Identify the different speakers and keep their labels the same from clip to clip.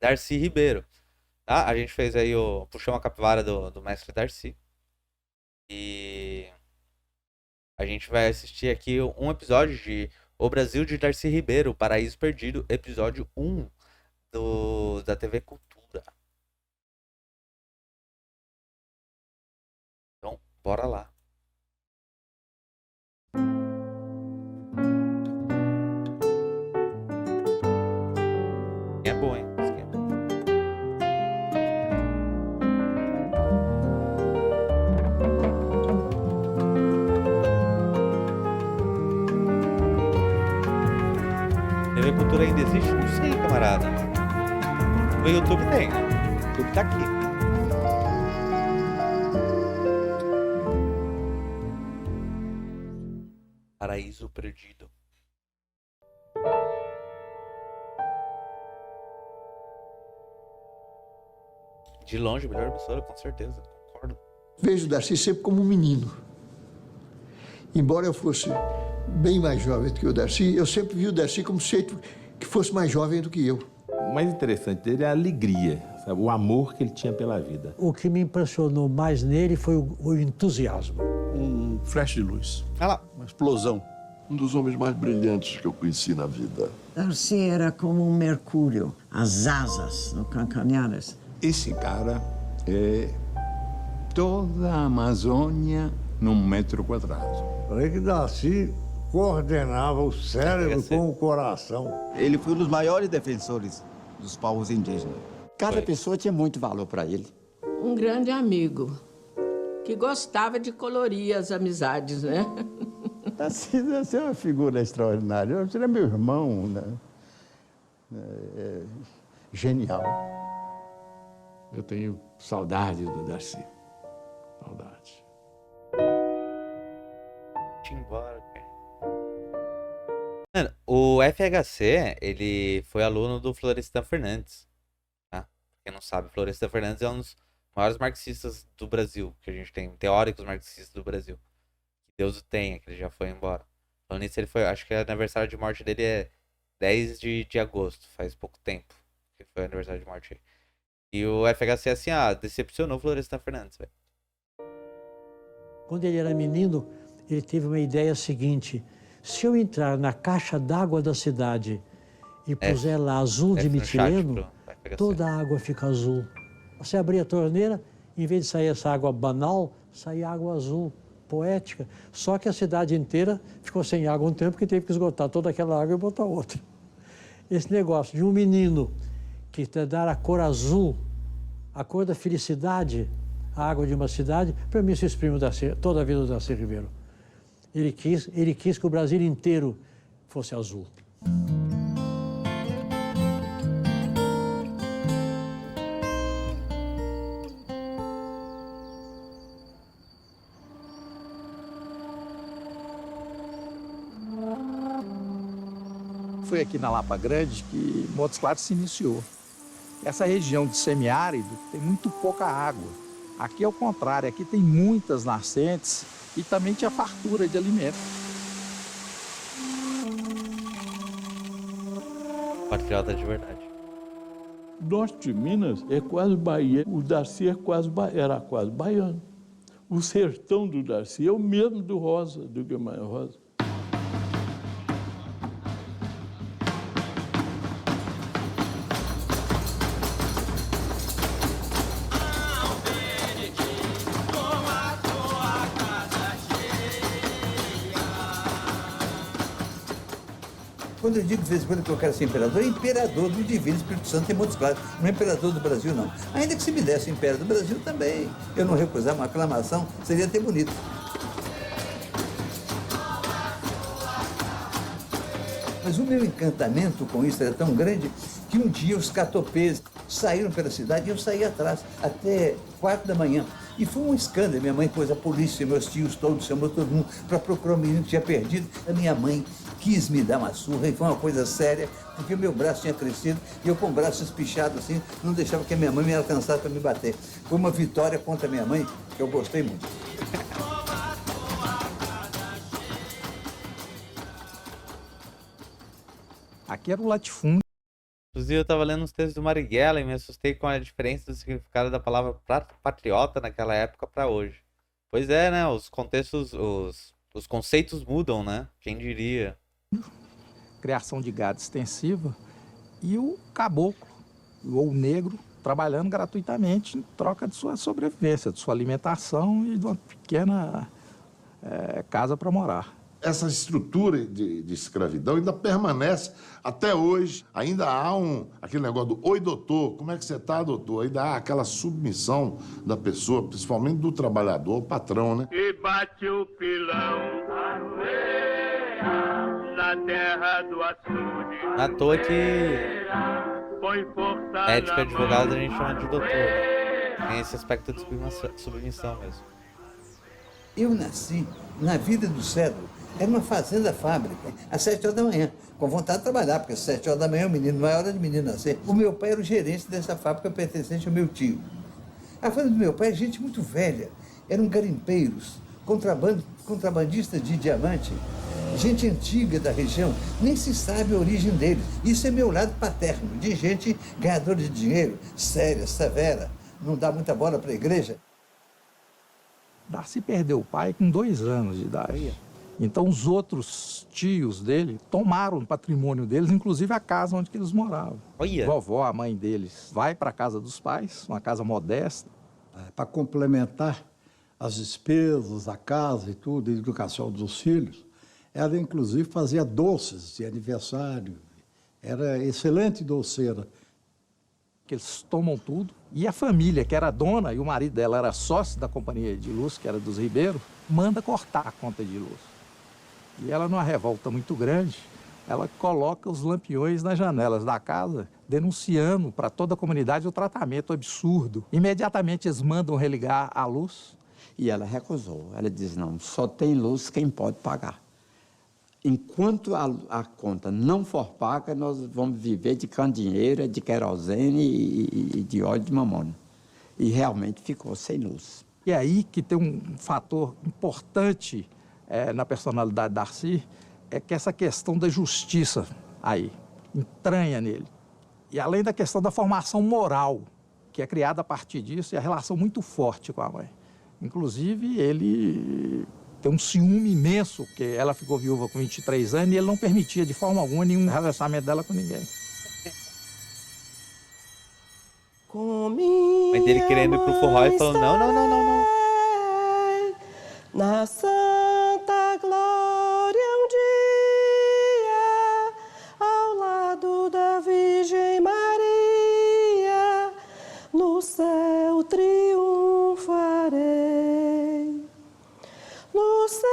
Speaker 1: Darcy Ribeiro, tá? A gente fez aí o Puxão a Capivara do mestre Darcy. E a gente vai assistir aqui um episódio de O Brasil de Darcy Ribeiro, Paraíso Perdido, episódio 1 da TV Cultura. Então, bora lá. É bom, hein? TV Cultura ainda existe? Não sei, camarada. No YouTube tem, né? O YouTube tá aqui. Paraíso Perdido. De longe, a melhor emissora, com certeza. Concordo.
Speaker 2: Vejo o Darcy sempre como um menino. Embora eu fosse bem mais jovem do que o Darcy, eu sempre vi o Darcy como sujeito que fosse mais jovem do que eu.
Speaker 3: O mais interessante dele é a alegria, sabe? O amor que ele tinha pela vida.
Speaker 4: O que me impressionou mais nele foi o entusiasmo.
Speaker 5: Um flash de luz.
Speaker 1: Olha lá.
Speaker 5: Uma explosão.
Speaker 6: Um dos homens mais brilhantes que eu conheci na vida.
Speaker 7: Darcy era como um mercúrio, as asas no calcanhares.
Speaker 8: Esse cara é toda a Amazônia num metro quadrado.
Speaker 9: Falei que Darcy coordenava o cérebro com o coração.
Speaker 10: Ele foi um dos maiores defensores dos povos indígenas.
Speaker 11: Cada pessoa tinha muito valor para ele.
Speaker 12: Um grande amigo, que gostava de colorir as amizades, né?
Speaker 11: Darcy é uma figura extraordinária. Ele era meu irmão, né? Genial.
Speaker 5: Eu tenho saudade do Darcy. Saudade.
Speaker 1: Embora, mano, o FHC, ele foi aluno do Florestan Fernandes, tá? Quem não sabe, Florestan Fernandes é um dos maiores marxistas do Brasil, que a gente tem, teóricos marxistas do Brasil. Que Deus o tenha, que ele já foi embora. Falando nisso, ele foi, acho que o aniversário de morte dele é 10 de agosto, faz pouco tempo que foi o aniversário de morte aí. E o FHC, assim, decepcionou o Florestan Fernandes, velho.
Speaker 4: Quando ele era menino, ele teve uma ideia seguinte: se eu entrar na caixa d'água da cidade e puser lá azul de metileno, toda a água fica azul. Você abrir a torneira, em vez de sair essa água banal, sai água azul, poética. Só que a cidade inteira ficou sem água um tempo, porque teve que esgotar toda aquela água e botar outra. Esse negócio de um menino que dar a cor azul, a cor da felicidade, a água de uma cidade, para mim se exprime toda a vida do Darcy Ribeiro. Ele quis que o Brasil inteiro fosse azul.
Speaker 13: Foi aqui na Lapa Grande que Montes Claros se iniciou. Essa região de semiárido tem muito pouca água. Aqui é o contrário, aqui tem muitas nascentes e também tinha fartura de alimento.
Speaker 1: Patriota de verdade.
Speaker 3: Norte de Minas é quase Bahia. O Darcy era quase baiano. O sertão do Darcy é o mesmo do Rosa, do Guimarães Rosa.
Speaker 10: Quando eu digo de vez em quando que eu quero ser imperador, é imperador do Divino Espírito Santo em Montes Claros. Não é imperador do Brasil, não. Ainda que se me desse o império do Brasil também, eu não recusar uma aclamação, seria até bonito. Mas o meu encantamento com isso era tão grande que um dia os catopês saíram pela cidade e eu saí atrás, até 4 da manhã. E foi um escândalo. Minha mãe pôs a polícia, meus tios todos, chamou todo mundo para procurar o menino que tinha perdido. A minha mãe quis me dar uma surra e foi uma coisa séria, porque o meu braço tinha crescido e eu com o braço espichado assim, não deixava que a minha mãe me alcançasse para me bater. Foi uma vitória contra a minha mãe que eu gostei muito.
Speaker 13: Aqui era o latifúndio.
Speaker 1: Inclusive, eu tava lendo uns textos do Marighella e me assustei com a diferença do significado da palavra patriota naquela época pra hoje. Pois é, né? Os contextos, os conceitos mudam, né? Quem diria?
Speaker 13: Criação de gado extensiva e o caboclo, ou o negro, trabalhando gratuitamente em troca de sua sobrevivência, de sua alimentação e de uma pequena casa para morar.
Speaker 6: Essa estrutura de escravidão ainda permanece até hoje. Ainda há aquele negócio do oi, doutor, como é que você está, doutor? Ainda há aquela submissão da pessoa, principalmente do trabalhador, ao patrão, né?
Speaker 14: E bate o pilão na terra do açude.
Speaker 1: Não é à toa que médico e advogado a gente chama de doutor, né? Tem esse aspecto de submissão mesmo.
Speaker 10: Eu nasci na vida do Cedro. Era uma fazenda-fábrica, às 7 horas da manhã, com vontade de trabalhar, porque às 7 horas da manhã não é hora de menino nascer. O meu pai era o gerente dessa fábrica pertencente ao meu tio. A fazenda do meu pai é gente muito velha, eram garimpeiros, contrabandistas de diamante, gente antiga da região, nem se sabe a origem deles. Isso é meu lado paterno, de gente ganhadora de dinheiro, séria, severa, não dá muita bola para a igreja.
Speaker 13: Darcy perdeu o pai com 2 anos de idade. Então os outros tios dele tomaram o patrimônio deles, inclusive a casa onde eles moravam.
Speaker 1: Olha.
Speaker 13: Vovó, a mãe deles, vai para a casa dos pais, uma casa modesta.
Speaker 9: Para complementar as despesas, a casa e tudo, a educação dos filhos, ela inclusive fazia doces de aniversário. Era excelente doceira.
Speaker 13: Que eles tomam tudo. E a família, que era dona, e o marido dela era sócio da companhia de luz, que era dos Ribeiro, manda cortar a conta de luz. E ela, numa revolta muito grande, ela coloca os lampiões nas janelas da casa, denunciando para toda a comunidade o tratamento absurdo. Imediatamente eles mandam religar a luz.
Speaker 8: E ela recusou. Ela diz, não, só tem luz quem pode pagar. Enquanto a conta não for paga, nós vamos viver de candeeira, de querosene e de óleo de mamona. E realmente ficou sem luz.
Speaker 13: E é aí que tem um fator importante na personalidade da Darcy, é que essa questão da justiça aí entranha nele. E além da questão da formação moral, que é criada a partir disso, e a relação muito forte com a mãe. Inclusive, ele tem um ciúme imenso, porque ela ficou viúva com 23 anos e ele não permitia de forma alguma nenhum relacionamento dela com ninguém.
Speaker 1: A mãe dele querendo ir pro forró e falando, não.
Speaker 15: Na santa glória um dia, ao lado da Virgem Maria, no céu triunfarei. No céu,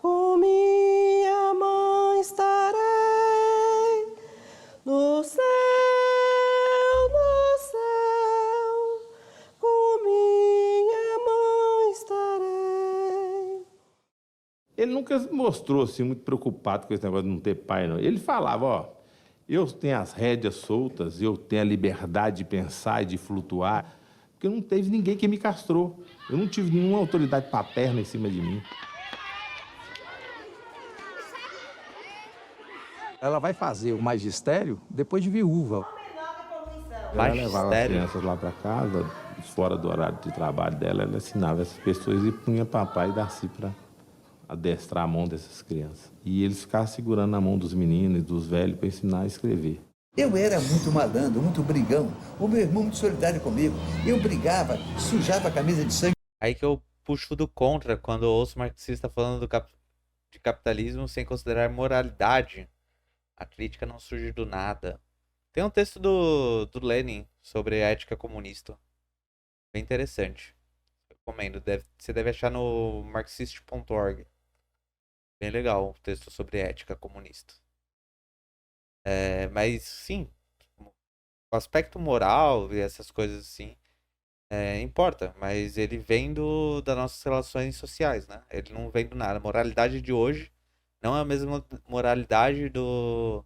Speaker 15: com minha mãe estarei. No céu, com minha mãe estarei.
Speaker 16: Ele nunca se mostrou assim, muito preocupado com esse negócio de não ter pai, não. Ele falava, ó, eu tenho as rédeas soltas, eu tenho a liberdade de pensar e de flutuar, porque não teve ninguém que me castrou. Eu não tive nenhuma autoridade paterna em cima de mim.
Speaker 13: Ela vai fazer o magistério depois de viúva.
Speaker 16: Ela levava as crianças lá para casa, fora do horário de trabalho dela, ela ensinava essas pessoas e punha papai e Darcy para adestrar a mão dessas crianças. E eles ficavam segurando na mão dos meninos e dos velhos para ensinar a escrever.
Speaker 10: Eu era muito malandro, muito brigão. O meu irmão muito solidário comigo. Eu brigava, sujava a camisa de sangue.
Speaker 1: Aí que eu puxo do contra quando eu ouço marxista falando de capitalismo sem considerar moralidade. A crítica não surge do nada. Tem um texto do Lenin sobre a ética comunista. Bem interessante. Recomendo. Você deve achar no marxist.org. Bem legal o texto sobre ética comunista. Mas sim, o aspecto moral e essas coisas assim importa, mas ele vem das nossas relações sociais, né? Ele não vem do nada. A moralidade de hoje não é a mesma moralidade do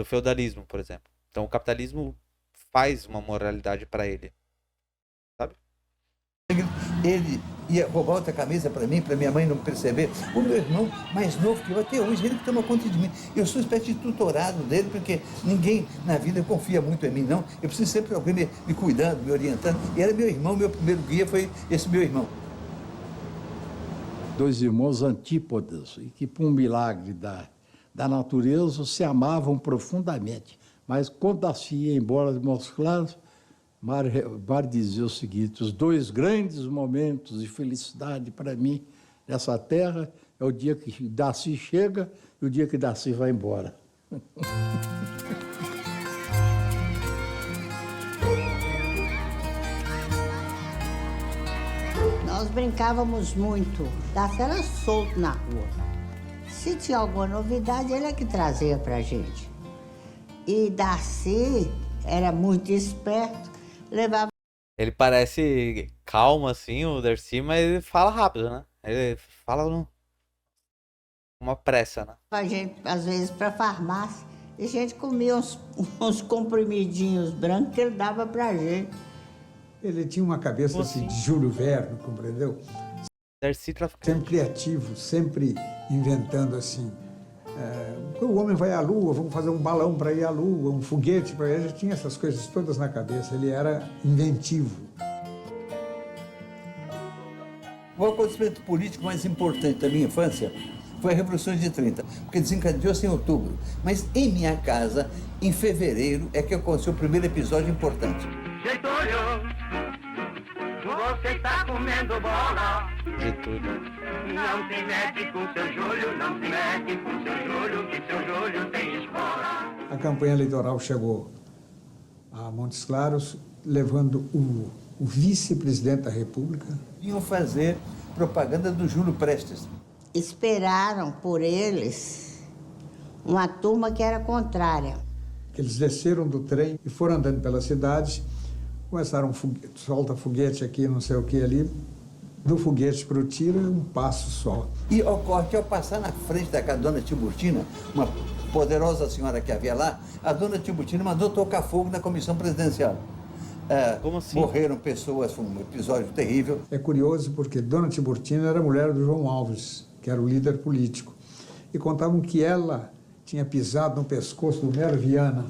Speaker 1: feudalismo, por exemplo. Então o capitalismo faz uma moralidade para ele, sabe?
Speaker 10: Ele ia roubar outra camisa para mim, para minha mãe não perceber. O meu irmão, mais novo que eu, até hoje, ele que toma conta de mim. Eu sou uma espécie de tutorado dele, porque ninguém na vida confia muito em mim, não. Eu preciso sempre de alguém me cuidando, me orientando. E era meu irmão, meu primeiro guia foi esse meu irmão.
Speaker 9: 2 irmãos antípodas, e que por um milagre da natureza se amavam profundamente. Mas quando Darcy ia embora de Montes Claros, Mário dizia o seguinte: os 2 grandes momentos de felicidade para mim nessa terra é o dia que Darcy chega e o dia que Darcy vai embora.
Speaker 17: Nós brincávamos muito. Darcy era solto na rua. Se tinha alguma novidade, ele é que trazia pra gente. E Darcy era muito esperto, levava...
Speaker 1: Ele parece calmo, assim, o Darcy, mas ele fala rápido, né? Ele fala com uma pressa, né?
Speaker 17: A gente, às vezes, pra farmácia, e a gente comia uns comprimidinhos brancos que ele dava pra gente.
Speaker 18: Ele tinha uma cabeça assim, de Júlio Verne, compreendeu?
Speaker 1: Darcy traficante.
Speaker 18: Sempre criativo, sempre inventando assim. O homem vai à Lua, vamos fazer um balão para ir à Lua, um foguete para ir. Ele tinha essas coisas todas na cabeça, ele era inventivo.
Speaker 10: O acontecimento político mais importante da minha infância foi a Revolução de 30, porque desencadeou-se em outubro. Mas em minha casa, em fevereiro, é que aconteceu o primeiro episódio importante.
Speaker 14: Getúlio, você está comendo bola.
Speaker 1: Getúlio.
Speaker 14: Não se mete com seu Júlio, não se mete com seu Júlio, que seu Júlio tem escola.
Speaker 18: A campanha eleitoral chegou a Montes Claros, levando o vice-presidente da República.
Speaker 10: Iam fazer propaganda do Júlio Prestes.
Speaker 17: Esperaram por eles uma turma que era contrária.
Speaker 18: Eles desceram do trem e foram andando pela cidade, começaram solta foguete aqui, não sei o que ali, do foguete para o tiro é um passo só.
Speaker 10: E ocorre que ao passar na frente da dona Tiburtina, uma poderosa senhora que havia lá, a dona Tiburtina mandou tocar fogo na comissão presidencial.
Speaker 1: Como assim?
Speaker 10: Morreram pessoas, foi um episódio terrível.
Speaker 18: É curioso porque dona Tiburtina era mulher do João Alves, que era o líder político. E contavam que ela tinha pisado no pescoço do Mero Viana,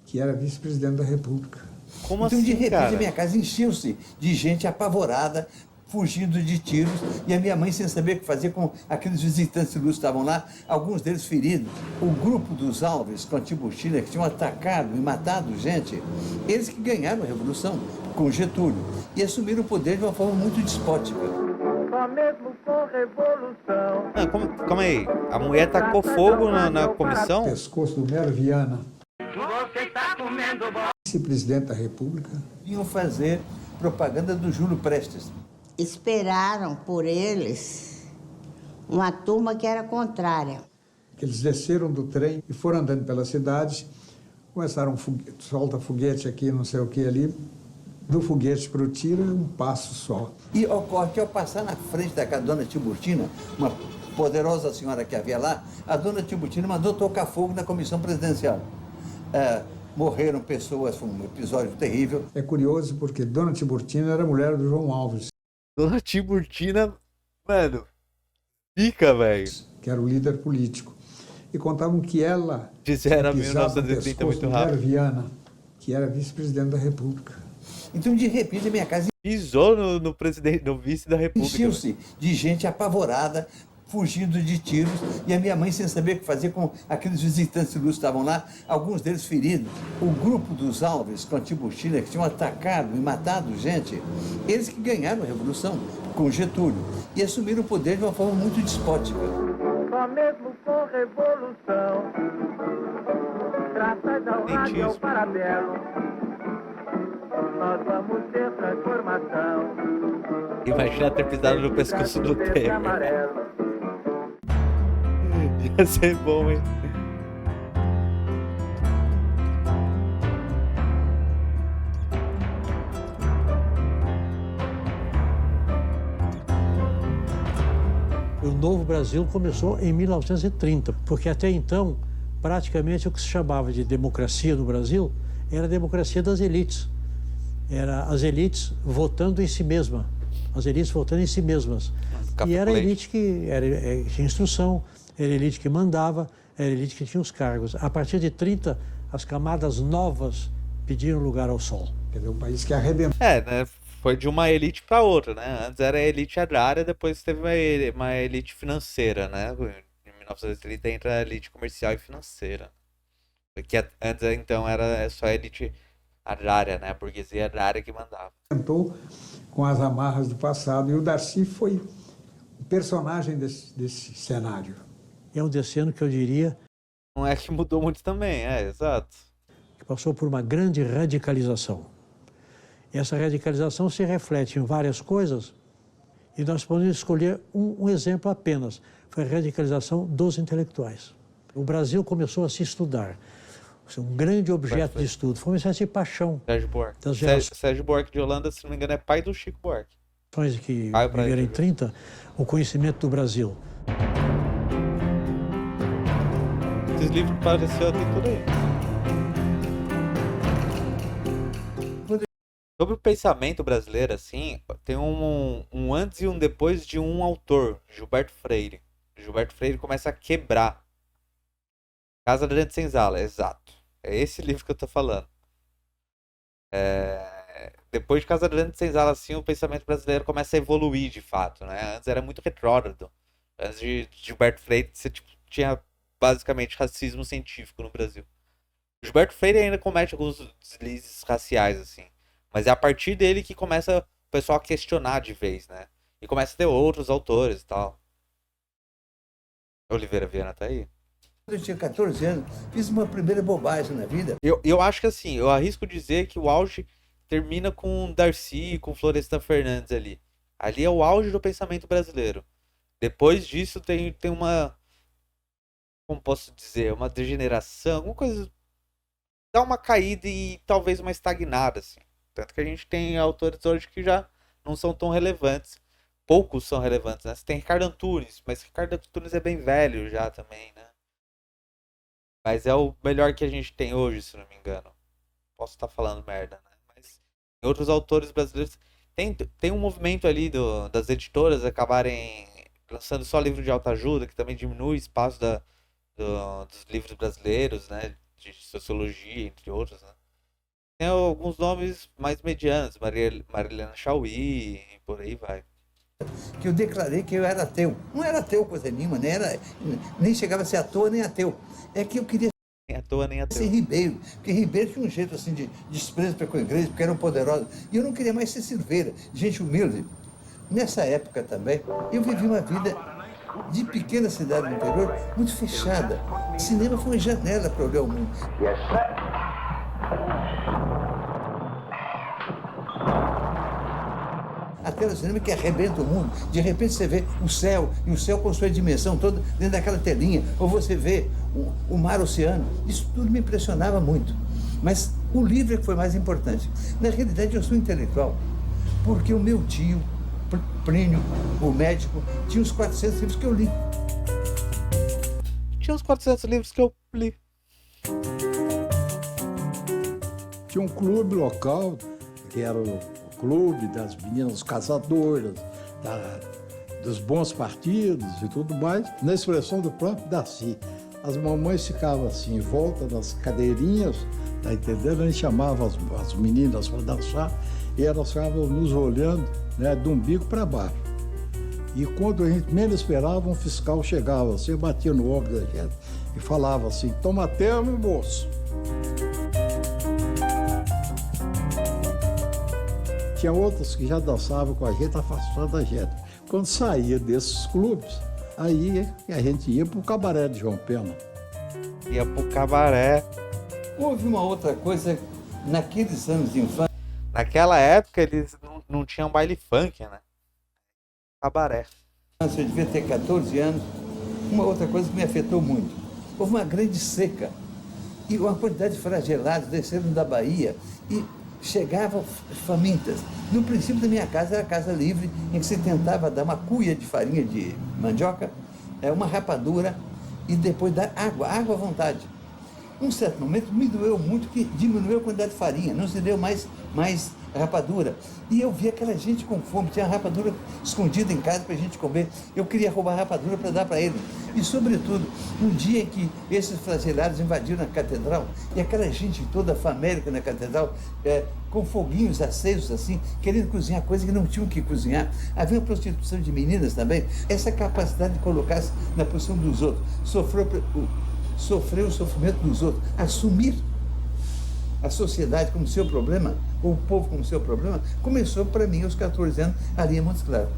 Speaker 18: que era vice-presidente da República.
Speaker 1: Como
Speaker 10: então,
Speaker 1: assim,
Speaker 10: de repente,
Speaker 1: cara?
Speaker 10: a minha casa encheu-se de gente apavorada, fugindo de tiros, e a minha mãe sem saber o que fazer com aqueles visitantes ilustres que estavam lá, alguns deles feridos. O grupo dos Alves, com a Tiburtina, que tinham atacado e matado gente, eles que ganharam a Revolução com Getúlio e assumiram o poder de uma forma muito despótica.
Speaker 14: Só mesmo com revolução.
Speaker 1: Não, calma aí. A mulher tacou fogo na comissão?
Speaker 18: Pescoço do Mero Viana.
Speaker 14: Você está comendo bola.
Speaker 18: Vice-presidente da República.
Speaker 10: Iam fazer propaganda do Júlio Prestes.
Speaker 17: Esperaram por eles uma turma que era contrária.
Speaker 18: Eles desceram do trem e foram andando pela cidade, começaram solta foguete aqui, não sei o que ali, do foguete para o tiro é um passo só.
Speaker 10: E ocorre que ao passar na frente da dona Tiburtina, uma poderosa senhora que havia lá, a dona Tiburtina mandou tocar fogo na comissão presidencial. Morreram pessoas, foi um episódio terrível.
Speaker 18: É curioso porque dona Tiburtina era mulher do João Alves.
Speaker 1: Dona Tiburtina, mano, pica, velho.
Speaker 18: Que era o líder político. E contavam que ela...
Speaker 1: Disseram 1930 muito rápido.
Speaker 18: Viana, que era vice-presidente da República.
Speaker 10: Então, de repente, a minha casa...
Speaker 1: Pisou no presidente, no vice da República.
Speaker 10: Encheu-se de gente apavorada, fugindo de tiros, e a minha mãe sem saber o que fazer com aqueles visitantes ilustres que estavam lá, alguns deles feridos. O grupo dos Alves, com a Tiburtina, que tinham atacado e matado gente, eles que ganharam a Revolução com Getúlio e assumiram o poder de uma forma muito despótica.
Speaker 14: Só mesmo com revolução. Graças ao rádio e ao parabelo, nós vamos ter transformação.
Speaker 1: Imagina ter pisado no pescoço do Temer. Ia ser bom, hein?
Speaker 4: O Novo Brasil começou em 1930, porque até então, praticamente o que se chamava de democracia no Brasil era a democracia das elites. Era as elites votando em si mesma. As elites voltando em si mesmas. E era a elite que tinha instrução, era a elite que mandava, era a elite que tinha os cargos. A partir de 30, as camadas novas pediram lugar ao sol.
Speaker 18: Quer dizer, um país que arrebentou.
Speaker 1: Né? Foi de uma elite para outra, né? Antes era a elite agrária, depois teve uma elite financeira, né? Em 1930 entra a elite comercial e financeira. Porque antes, então, era só a elite agrária, né? A burguesia agrária que mandava.
Speaker 18: Com as amarras do passado, e o Darcy foi o personagem desse cenário.
Speaker 4: É um deceno que eu diria...
Speaker 1: Não é que mudou muito também, exato.
Speaker 4: Que passou por uma grande radicalização. E essa radicalização se reflete em várias coisas, e nós podemos escolher um exemplo apenas. Foi a radicalização dos intelectuais. O Brasil começou a se estudar. Um grande objeto de estudo. Foi uma espécie de paixão.
Speaker 1: Sérgio Buarque. Sérgio Buarque de Holanda, se não me engano, é pai do Chico Buarque.
Speaker 4: Que viveram em 30, o conhecimento do Brasil.
Speaker 1: Esses livros que apareceram tem tudo aí. Sobre o pensamento brasileiro, assim, tem um antes e um depois de um autor, Gilberto Freire. Gilberto Freire começa a quebrar. Casa Grande Senzala, exato. É esse livro que eu tô falando. Depois de Casa Grande Senzala, assim, o pensamento brasileiro começa a evoluir, de fato, né? Antes era muito retrógrado. Antes de Gilberto Freire, você tinha basicamente racismo científico no Brasil. Gilberto Freire ainda comete alguns deslizes raciais, assim. Mas é a partir dele que começa o pessoal a questionar de vez, né? E começa a ter outros autores e tal. Oliveira Viana tá aí?
Speaker 10: Eu tinha 14 anos, fiz uma primeira bobagem na vida.
Speaker 1: Eu acho que assim, eu arrisco dizer que o auge termina com Darcy, com Florestan Fernandes ali. Ali é o auge do pensamento brasileiro. Depois disso tem uma... Como posso dizer? Uma degeneração, alguma coisa... Dá uma caída e talvez uma estagnada, assim. Tanto que a gente tem autores hoje que já não são tão relevantes. Poucos são relevantes, né? Você tem Ricardo Antunes, mas Ricardo Antunes é bem velho já também, né? Mas é o melhor que a gente tem hoje, se não me engano. Posso estar falando merda, né? Mas em outros autores brasileiros... Tem um movimento ali das editoras acabarem lançando só livro de autoajuda, que também diminui o espaço dos livros brasileiros, né? De sociologia, entre outros, né? Tem alguns nomes mais medianos, Marilena Chauí, e por aí vai.
Speaker 10: Que eu declarei que eu era ateu. Não era ateu coisa nenhuma, nem chegava a ser à toa nem ateu. É que eu queria
Speaker 1: nem à toa nem ateu.
Speaker 10: Ser Ribeiro, porque Ribeiro tinha um jeito assim de desprezo para com a igreja, porque eram poderosos. E eu não queria mais ser Silveira, gente humilde. Nessa época também, eu vivi uma vida de pequena cidade no interior, muito fechada. O cinema foi uma janela para olhar o mundo. A tela de cinema que arrebenta o mundo. De repente você vê o céu, e o céu com sua dimensão toda dentro daquela telinha. Ou você vê o mar, o oceano. Isso tudo me impressionava muito. Mas o livro é que foi mais importante. Na realidade, eu sou intelectual, porque o meu tio, Plínio, o médico, tinha uns 400 livros que eu li.
Speaker 1: Tinha uns 400 livros que eu li.
Speaker 9: Tinha um clube local, que era o clube das meninas caçadoras, dos bons partidos e tudo mais, na expressão do próprio Darcy. As mamães ficavam assim, em volta das cadeirinhas, tá entendendo? A gente chamava as meninas para dançar e elas ficavam nos olhando, né, do umbigo para baixo. E quando a gente menos esperava, um fiscal chegava assim, batia no ombro da gente e falava assim: toma termo, moço. Tinha outros que já dançavam com a gente, afastando a gente. Quando saía desses clubes, aí a gente ia para o cabaré de João Pena.
Speaker 1: Ia para o cabaré.
Speaker 10: Houve uma outra coisa naqueles anos de infância.
Speaker 1: Naquela época eles não tinham baile funk, né? Cabaré.
Speaker 10: Eu devia ter 14 anos. Uma outra coisa que me afetou muito. Houve uma grande seca e uma quantidade de flagelados desceram da Bahia e chegavam famintas. No princípio da minha casa era a casa livre, em que se tentava dar uma cuia de farinha de mandioca, uma rapadura e depois dar água à vontade. Num certo momento, me doeu muito que diminuiu a quantidade de farinha, não se deu mais rapadura. E eu vi aquela gente com fome, tinha rapadura escondida em casa para a gente comer. Eu queria roubar rapadura para dar para ele. E, sobretudo, um dia em que esses flagelados invadiram a catedral, e aquela gente toda famélica na catedral, com foguinhos acesos assim, querendo cozinhar coisa que não tinham que cozinhar. Havia uma prostituição de meninas também. Essa capacidade de colocar-se na posição dos outros, sofrer o sofrimento dos outros, assumir a sociedade como seu problema, ou o povo como seu problema, começou para mim aos 14 anos, ali em Montes Claros.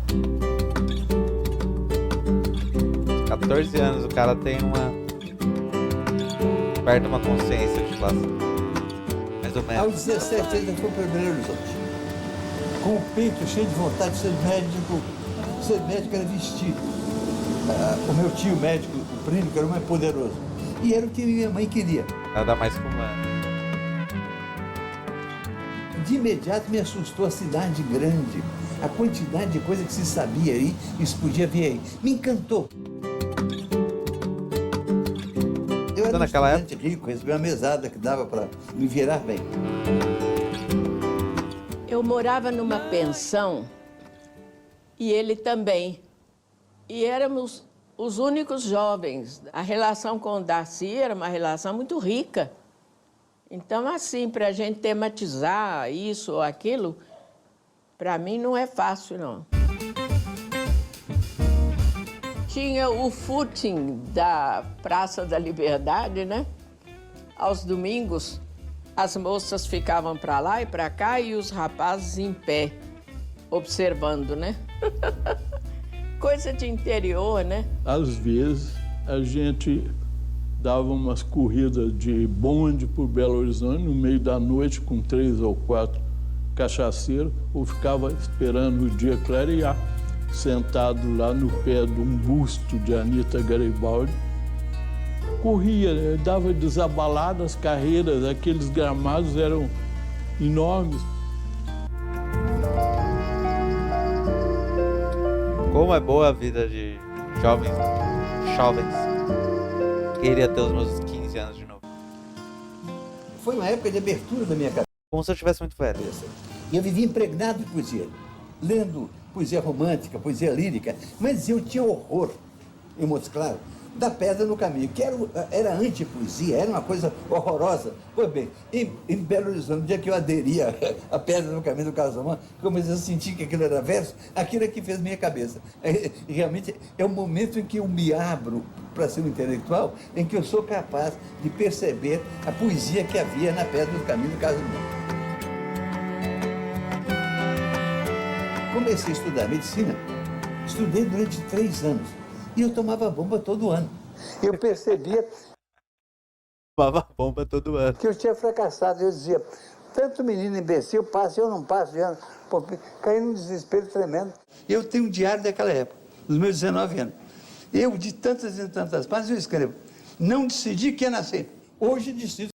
Speaker 1: 14 anos, o cara tem perde uma consciência de classe. Mais ou menos.
Speaker 10: Aos 17 anos eu fui para Belo Horizonte, com o peito cheio de vontade de ser médico. Ser médico era vestir. O meu tio médico, o primo, que era o mais poderoso. E era o que minha mãe queria.
Speaker 1: Nada mais fumando.
Speaker 10: De imediato me assustou a cidade grande, a quantidade de coisa que se sabia aí, isso podia vir aí. Me encantou. Eu era
Speaker 1: naquela
Speaker 10: um estudante rico, recebi uma mesada que dava para me virar bem.
Speaker 12: Eu morava numa pensão e ele também. E éramos os únicos jovens. A relação com o Darcy era uma relação muito rica. Então, assim, para a gente tematizar isso ou aquilo, para mim não é fácil, não. Tinha o footing da Praça da Liberdade, né? Aos domingos, as moças ficavam para lá e para cá e os rapazes em pé, observando, né? Coisa de interior, né?
Speaker 3: Às vezes, a gente dava umas corridas de bonde por Belo Horizonte no meio da noite com 3 ou 4 cachaceiros, ou ficava esperando o dia clarear, sentado lá no pé de um busto de Anita Garibaldi. Corria, dava desabaladas carreiras, aqueles gramados eram enormes.
Speaker 1: Como é boa a vida de jovens. Queria ter os meus 15 anos de novo.
Speaker 10: Foi uma época de abertura da minha cabeça.
Speaker 1: Como se eu tivesse muito velho.
Speaker 10: E eu vivia impregnado de poesia, lendo poesia romântica, poesia lírica, mas eu tinha horror, em Montes Claros, da Pedra no Caminho, que era anti-poesia, era uma coisa horrorosa. Pois bem, em Belo Horizonte, no dia que eu aderia à Pedra no Caminho do Carlos Drummond, comecei a sentir que aquilo era verso, aquilo é que fez minha cabeça. Realmente é o momento em que eu me abro para ser um intelectual, em que eu sou capaz de perceber a poesia que havia na Pedra do Caminho do Carlos Drummond. Comecei a estudar medicina, estudei durante 3 anos. E eu tomava bomba todo ano. Eu percebia...
Speaker 1: Tomava bomba todo ano.
Speaker 10: Que eu tinha fracassado. Eu dizia, tanto menino imbecil passa, eu não passo de ano. Pô, caí num desespero tremendo. Eu tenho um diário daquela época, dos meus 19 anos. Eu, de tantas e tantas páginas, eu escrevo. Não decidi que ia nascer. Hoje decido.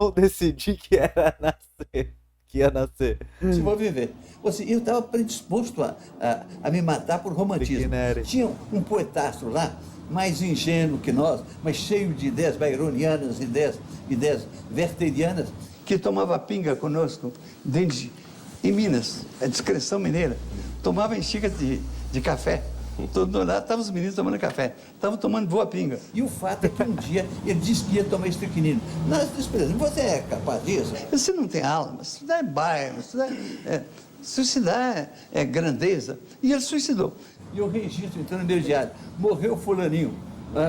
Speaker 1: Não decidi que era nascer. Que ia nascer.
Speaker 10: Se vou viver. Ou seja, eu estava predisposto a me matar por romantismo. Tinha um poetastro lá, mais ingênuo que nós, mas cheio de ideias byronianas, ideias wertherianas, que tomava pinga conosco em Minas, a discreção mineira. Tomava em xícaras de café. Todo lá estavam os meninos tomando café, estavam tomando boa pinga. E o fato é que um dia ele disse que ia tomar estricnina. Nós despedimos, você é capaz disso? Você não tem alma, estudar é bairro, suicidar é grandeza. E ele suicidou. E eu registro então no meu diário, morreu fulaninho.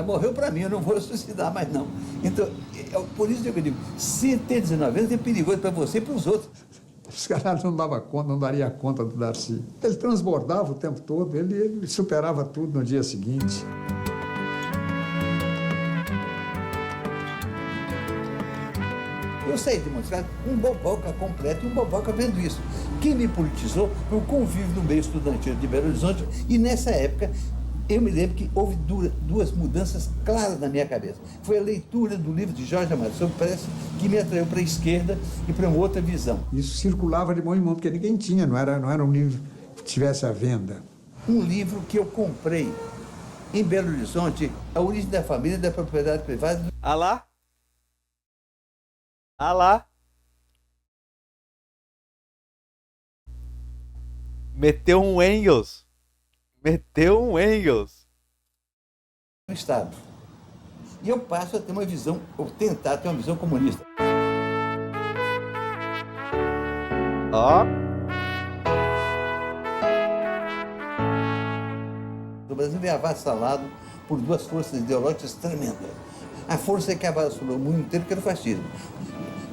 Speaker 10: Morreu para mim, eu não vou suicidar mais não. Então, por isso que eu digo, se ter 19 anos é perigoso para você e para os outros.
Speaker 18: Os caras não davam conta, não daria conta do Darcy. Ele transbordava o tempo todo, ele superava tudo no dia seguinte.
Speaker 10: Eu saí de Montes Claros um boboca completo e um boboca vendo isso. Quem me politizou foi o convívio no meio estudantil de Belo Horizonte e nessa época eu me lembro que houve duas mudanças claras na minha cabeça. Foi a leitura do livro de Jorge Amado sobre Prece que me atraiu para a esquerda e para uma outra visão.
Speaker 18: Isso circulava de mão em mão, porque ninguém tinha, não era um livro que tivesse à venda.
Speaker 10: Um livro que eu comprei em Belo Horizonte, A Origem da Família e da Propriedade Privada.
Speaker 1: Ah lá? Ah lá. Meteu um Engels. Meteu um Engels.
Speaker 10: No Estado. E eu passo a ter uma visão, ou tentar ter uma visão comunista.
Speaker 1: Ó.
Speaker 10: O Brasil é avassalado por duas forças ideológicas tremendas. A força que avassalou o mundo inteiro, que era o fascismo.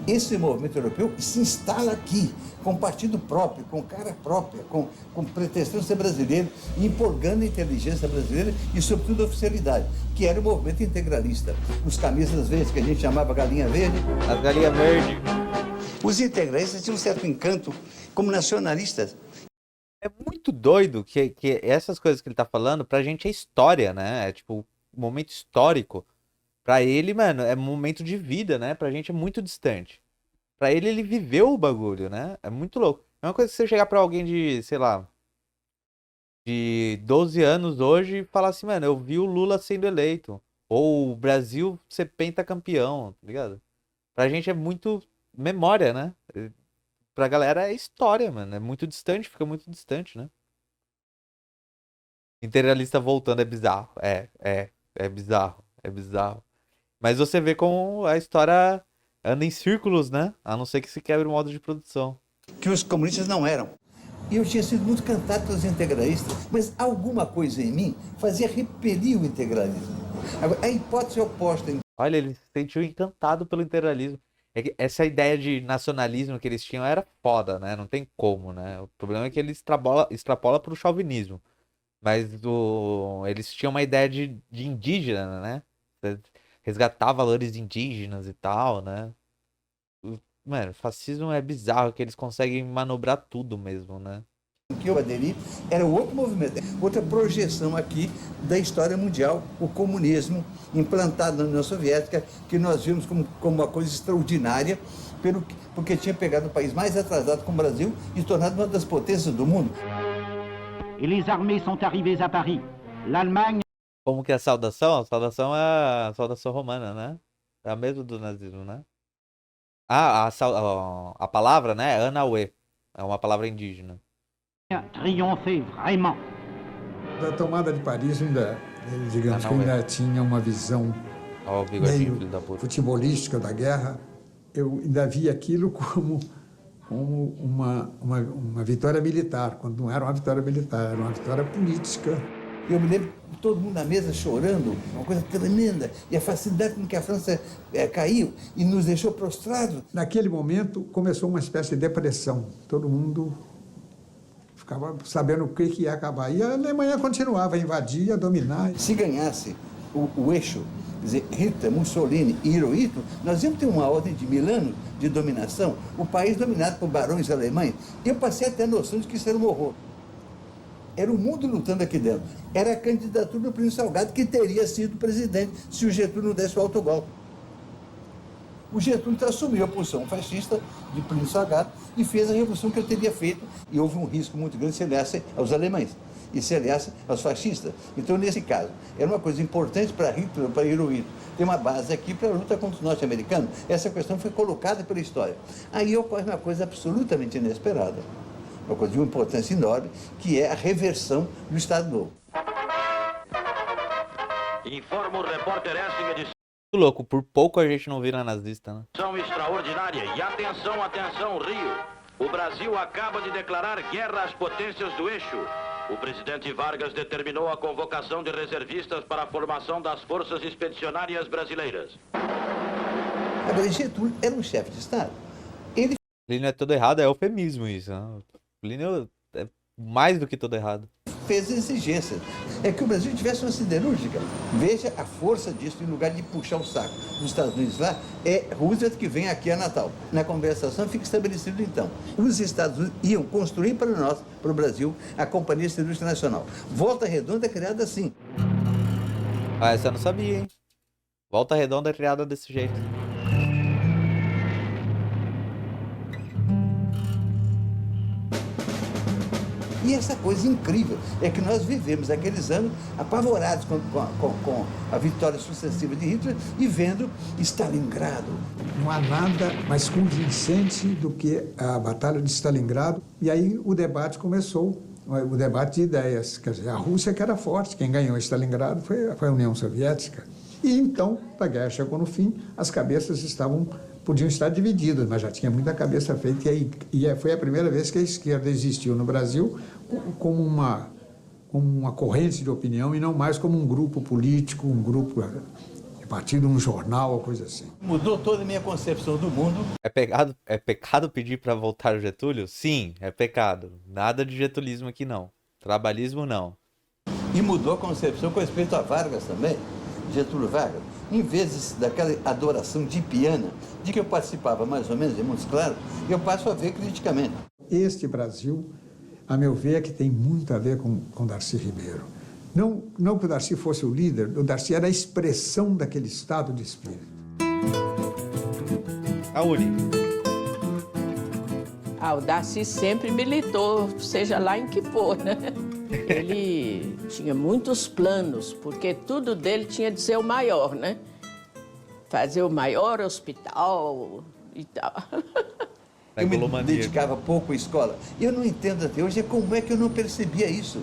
Speaker 10: Esse movimento europeu se instala aqui, com partido próprio, com cara própria, com pretensão de ser brasileiro, empolgando a inteligência brasileira e, sobretudo, a oficialidade, que era o movimento integralista. Os camisas verdes, que a gente chamava galinha verde.
Speaker 1: As galinhas verdes.
Speaker 10: Os integralistas tinham um certo encanto como nacionalistas.
Speaker 1: É muito doido que essas coisas que ele tá falando, pra gente é história, né? É tipo, um momento histórico. Pra ele, mano, é um momento de vida, né? Pra gente é muito distante. Pra ele viveu o bagulho, né? É muito louco. É uma coisa que você chegar pra alguém de, sei lá, de 12 anos hoje e falar assim, mano, eu vi o Lula sendo eleito. Ou o Brasil ser pentacampeão, tá ligado? Pra gente é muito memória, né? Pra galera é história, mano. É muito distante, fica muito distante, né? Integralista voltando é bizarro. É bizarro. É bizarro. Mas você vê como a história anda em círculos, né? A não ser que se quebre o modo de produção.
Speaker 10: Que os comunistas não eram. E eu tinha sido muito cantado pelos integralistas, mas alguma coisa em mim fazia repelir o integralismo. Agora, a hipótese oposta.
Speaker 1: Olha, ele se sentiu encantado pelo integralismo. É que essa ideia de nacionalismo que eles tinham era foda, né? Não tem como, né? O problema é que ele extrapola pro chauvinismo. Mas eles tinham uma ideia de indígena, né? Resgatar valores indígenas e tal, né? Mano, fascismo é bizarro, que eles conseguem manobrar tudo mesmo, né?
Speaker 10: O que eu aderi era outro movimento, outra projeção aqui da história mundial, o comunismo implantado na União Soviética, que nós vimos como uma coisa extraordinária, porque tinha pegado o país mais atrasado como o Brasil e tornado uma das potências do mundo.
Speaker 19: E les armées sont arrivées à Paris. L'Allemagne.
Speaker 1: Como que é a saudação? A saudação é a saudação romana, né? É a mesma do nazismo, né? Ah, a palavra, né? Anaue. É uma palavra indígena.
Speaker 19: Triompher vraiment.
Speaker 18: Da tomada de Paris ainda, digamos que ainda tinha uma visão meio futebolística da guerra. Eu ainda via aquilo como uma vitória militar, quando não era uma vitória militar, era uma vitória política.
Speaker 10: Eu me lembro de todo mundo na mesa chorando, uma coisa tremenda, e a facilidade com que a França caiu e nos deixou prostrados.
Speaker 18: Naquele momento começou uma espécie de depressão, todo mundo ficava sabendo o que ia acabar. E a Alemanha continuava a invadir, a dominar.
Speaker 10: Se ganhasse o eixo, quer dizer, Hitler, Mussolini e Hirohito, nós íamos ter uma ordem de 1000 anos de dominação, o país dominado por barões alemães. Eu passei a ter a noção de que isso era um horror. Era o mundo lutando aqui dentro. Era a candidatura do Plínio Salgado, que teria sido presidente se o Getúlio não desse o autogolpe. O Getúlio assumiu a posição fascista de Plínio Salgado e fez a revolução que ele teria feito. E houve um risco muito grande se aliasse aos alemães e se aliasse aos fascistas. Então, nesse caso, era uma coisa importante para Hitler, para Hirohito. Tem uma base aqui para a luta contra os norte-americanos. Essa questão foi colocada pela história. Aí ocorre uma coisa absolutamente inesperada. Uma coisa de uma importância enorme, que é a reversão do Estado Novo.
Speaker 20: Informa o repórter Essing, edição
Speaker 1: Louco, por pouco a gente não vira nazista, né?
Speaker 20: extraordinária. E atenção, atenção, Rio. O Brasil acaba de declarar guerra às potências do eixo. O presidente Vargas determinou a convocação de reservistas para a formação das forças expedicionárias brasileiras.
Speaker 10: Agora, Getúlio era um chefe de Estado.
Speaker 1: Plínio é todo errado, é eufemismo isso, né? Plínio é mais do que todo errado.
Speaker 10: Fez exigências. É que o Brasil tivesse uma siderúrgica. Veja a força disso, em lugar de puxar o saco dos Estados Unidos lá, é Roosevelt que vem aqui a Natal. Na conversação fica estabelecido então. Os Estados Unidos iam construir para nós, para o Brasil, a Companhia Siderúrgica Nacional. Volta Redonda é criada assim.
Speaker 1: Ah, essa eu não sabia, hein? Volta Redonda é criada desse jeito.
Speaker 10: E essa coisa incrível é que nós vivemos aqueles anos apavorados com a vitória sucessiva de Hitler e vendo Stalingrado.
Speaker 18: Não há nada mais convincente do que a Batalha de Stalingrado. E aí o debate começou, o debate de ideias. Quer dizer, a Rússia que era forte, quem ganhou Stalingrado foi a União Soviética. E então, a guerra chegou no fim, as cabeças podiam estar divididas, mas já tinha muita cabeça feita. E foi a primeira vez que a esquerda existiu no Brasil como uma corrente de opinião e não mais como um grupo político, um grupo de partido, um jornal, coisa assim.
Speaker 10: Mudou toda a minha concepção do mundo.
Speaker 1: É pecado pedir para voltar o Getúlio? Sim, é pecado. Nada de getulismo aqui não. Trabalhismo não.
Speaker 10: E mudou a concepção com respeito a Vargas também, Getúlio Vargas. Em vez daquela adoração dipiana de que eu participava mais ou menos de Montes Claros, eu passo a ver criticamente.
Speaker 18: Este Brasil, a meu ver, é que tem muito a ver com Darcy Ribeiro. Não que o Darcy fosse o líder, o Darcy era a expressão daquele estado de espírito.
Speaker 1: A Uni.
Speaker 12: O Darcy sempre militou, seja lá em que for, né? Ele tinha muitos planos, porque tudo dele tinha de ser o maior, né? Fazer o maior hospital e tal.
Speaker 10: Eu me dedicava pouco à escola. Eu não entendo até hoje como é que eu não percebia isso.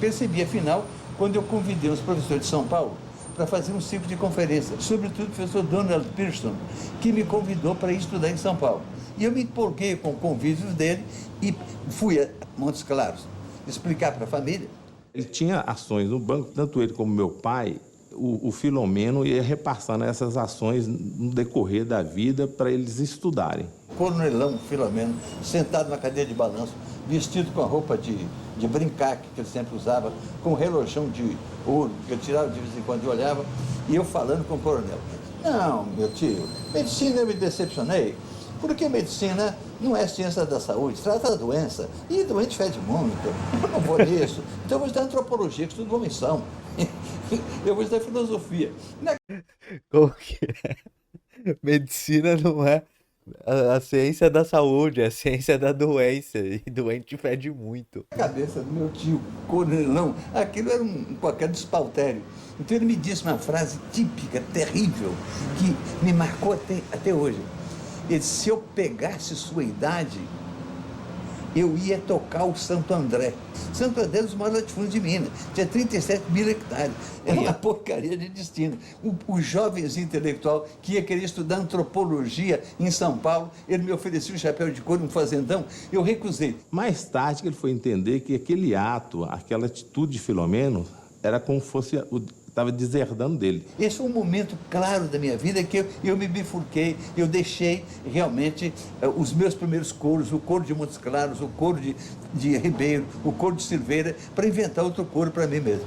Speaker 10: Percebi, afinal, quando eu convidei os professores de São Paulo para fazer um ciclo de conferência, sobretudo o professor Donald Pearson, que me convidou para ir estudar em São Paulo. E eu me empolguei com convívios dele e fui a Montes Claros explicar para a família.
Speaker 16: Ele tinha ações no banco, tanto ele como meu pai, o Filomeno ia repassando essas ações no decorrer da vida para eles estudarem.
Speaker 10: Coronelão Filomeno, sentado na cadeira de balanço, vestido com a roupa de brincar que ele sempre usava, com um relojão de ouro, que eu tirava de vez em quando e olhava, e eu falando com o coronel. Não, meu tio, medicina eu me decepcionei, porque medicina não é ciência da saúde, trata da doença, e doente fede muito, eu não vou nisso, então eu vou estudar antropologia, que estudo omissão, eu vou estudar filosofia.
Speaker 1: Como que é? Medicina não é a ciência da saúde, é a ciência da doença, e doente fede muito.
Speaker 10: A cabeça do meu tio, coronelão, aquilo era qualquer despautério. Então ele me disse uma frase típica, terrível, que me marcou até hoje. Ele disse, se eu pegasse sua idade, eu ia tocar o Santo André. Santo André é um dos maiores latifúndios de Minas, tinha 37 mil hectares. Era uma porcaria de destino. O jovem intelectual que ia querer estudar antropologia em São Paulo, ele me oferecia um chapéu de couro, um fazendão, eu recusei.
Speaker 16: Mais tarde que ele foi entender que aquele ato, aquela atitude de Filomeno, era como fosse estava deserdando dele.
Speaker 10: Esse foi um momento claro da minha vida que eu me bifurquei, eu deixei realmente os meus primeiros coros, o coro de Montes Claros, o coro de Ribeiro, o coro de Silveira, para inventar outro coro para mim mesmo.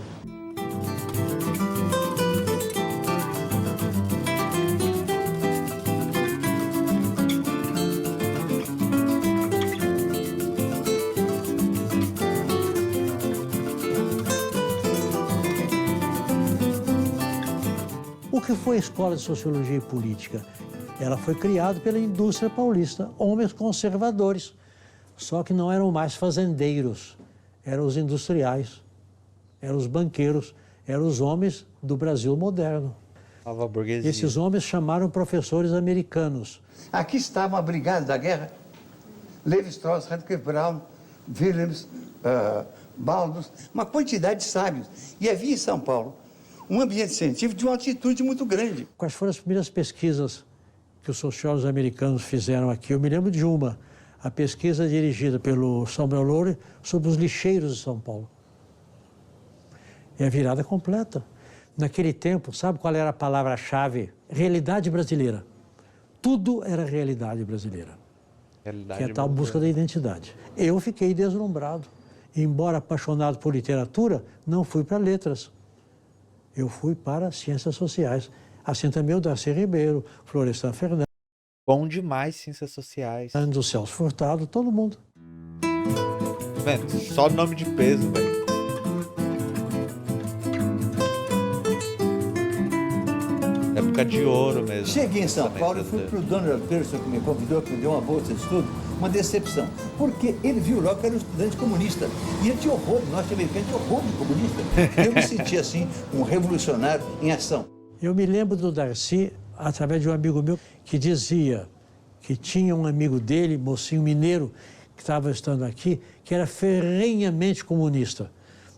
Speaker 4: O que foi a Escola de Sociologia e Política? Ela foi criada pela indústria paulista, homens conservadores, só que não eram mais fazendeiros, eram os industriais, eram os banqueiros, eram os homens do Brasil moderno.
Speaker 1: Nova burguesia.
Speaker 4: Esses homens chamaram professores americanos.
Speaker 10: Aqui estavam a Brigada da Guerra, Levi Strauss, Radcliffe Brown, Willems, Baldus, uma quantidade de sábios. E havia em São Paulo um ambiente científico de uma altitude muito grande.
Speaker 4: Quais foram as primeiras pesquisas que os sociólogos americanos fizeram aqui? Eu me lembro de uma, a pesquisa dirigida pelo Samuel Lowery sobre os lixeiros de São Paulo. É a virada completa. Naquele tempo, sabe qual era a palavra-chave? Realidade brasileira. Tudo era realidade brasileira.
Speaker 1: Realidade
Speaker 4: que é a tal busca da identidade. Eu fiquei deslumbrado. Embora apaixonado por literatura, não fui para letras. Eu fui para ciências sociais. Assim também o Darcy Ribeiro, Florestan Fernandes.
Speaker 1: Bom demais ciências sociais.
Speaker 4: O Celso Furtado, todo mundo.
Speaker 1: Vendo? Só nome de peso, velho. Época de ouro mesmo.
Speaker 10: Cheguei em São Paulo, eu fui para o Donald Pearson, que me convidou, que me deu uma bolsa de estudo, uma decepção. Porque ele viu logo que era um estudante comunista. E ele tinha horror, o norte-americano tinha horror de comunista. Eu me senti, assim, um revolucionário em ação.
Speaker 4: Eu me lembro do Darcy através de um amigo meu que dizia que tinha um amigo dele, mocinho mineiro, que estava estando aqui, que era ferrenhamente comunista,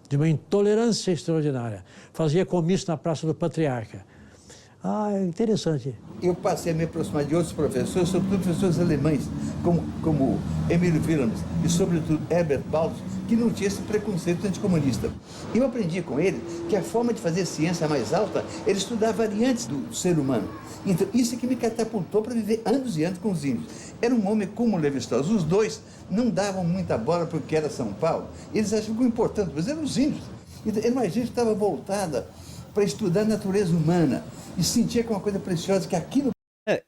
Speaker 4: de uma intolerância extraordinária. Fazia comício na Praça do Patriarca. Ah, é interessante.
Speaker 10: Eu passei a me aproximar de outros professores, sobretudo professores alemães, como Emílio Willems e, sobretudo, Herbert Paulus, que não tinha esse preconceito anticomunista. Eu aprendi com ele que a forma de fazer ciência mais alta era estudar variantes do ser humano. Então, isso é que me catapultou para viver anos e anos com os índios. Era um homem como o Levi-Strauss. Os dois não davam muita bola porque era São Paulo. Eles achavam que o importante, mas eram os índios. Então, era uma gente que estava voltada para estudar a natureza humana e sentia que uma coisa preciosa, que aquilo...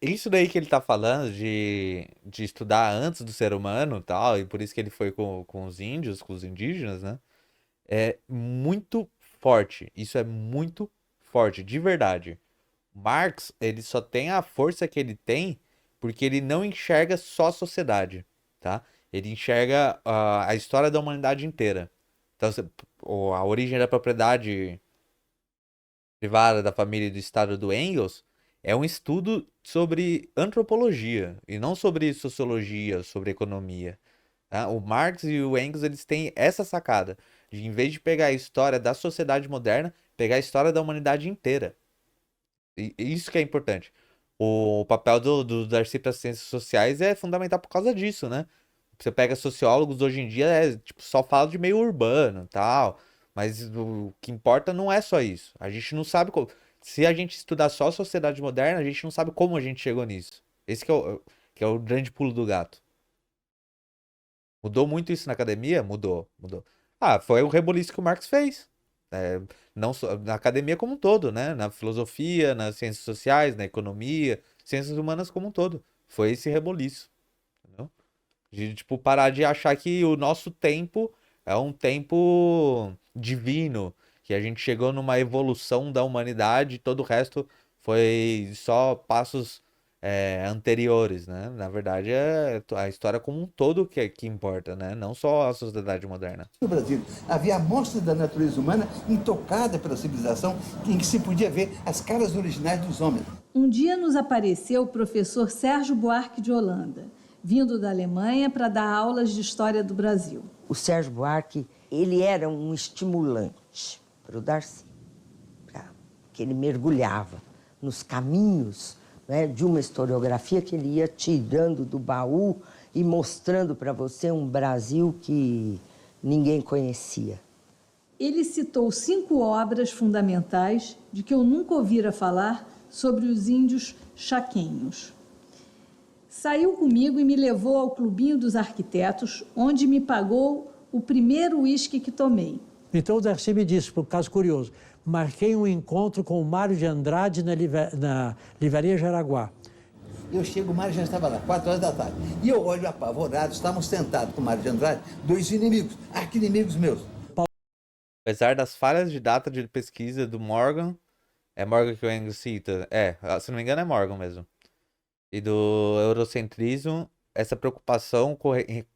Speaker 1: Isso daí que ele tá falando de estudar antes do ser humano e tal, e por isso que ele foi com os índios, com os indígenas, né? É muito forte. Isso é muito forte, de verdade. Marx, ele só tem a força que ele tem porque ele não enxerga só a sociedade, tá? Ele enxerga a história da humanidade inteira. Então, a origem da propriedade privada da família e do Estado do Engels é um estudo sobre antropologia e não sobre sociologia, sobre economia. Tá? O Marx e o Engels, eles têm essa sacada de, em vez de pegar a história da sociedade moderna, pegar a história da humanidade inteira. E isso que é importante. O papel do Darcy para as ciências sociais é fundamental por causa disso, né? Você pega sociólogos hoje em dia, só fala de meio urbano e tal, mas o que importa não é só isso. A gente não sabe como... Se a gente estudar só a sociedade moderna, a gente não sabe como a gente chegou nisso. Esse que é o grande pulo do gato. Mudou muito isso na academia? Mudou. Ah, foi o reboliço que o Marx fez. Não só, na academia como um todo, né? Na filosofia, nas ciências sociais, na economia, ciências humanas como um todo. Foi esse reboliço. Entendeu? De, tipo, parar de achar que o nosso tempo é um tempo divino, que a gente chegou numa evolução da humanidade e todo o resto foi só passos anteriores, né? Na verdade, é a história como um todo que importa, né? Não só a sociedade moderna.
Speaker 10: No Brasil, havia amostras da natureza humana intocada pela civilização, em que se podia ver as caras originais dos homens.
Speaker 21: Um dia nos apareceu o professor Sérgio Buarque de Holanda, vindo da Alemanha para dar aulas de história do Brasil.
Speaker 22: O Sérgio Buarque, ele era um estimulante para o Darcy, que ele mergulhava nos caminhos, né, de uma historiografia que ele ia tirando do baú e mostrando para você um Brasil que ninguém conhecia.
Speaker 21: Ele citou 5 obras fundamentais de que eu nunca ouvira falar sobre os índios chaquenhos. Saiu comigo e me levou ao Clubinho dos Arquitetos, onde me pagou o primeiro uísque que tomei.
Speaker 4: Então o Darcy me disse, por caso curioso, marquei um encontro com o Mário de Andrade na Livraria Jaraguá.
Speaker 10: Eu chego, o Mário já estava lá, 4 horas da tarde. E eu olho apavorado, estávamos sentados com o Mário de Andrade, 2 inimigos, arqui-inimigos meus.
Speaker 1: Apesar das falhas de data de pesquisa do Morgan, é Morgan que o Engels cita? Se não me engano é Morgan mesmo. E do eurocentrismo, essa preocupação com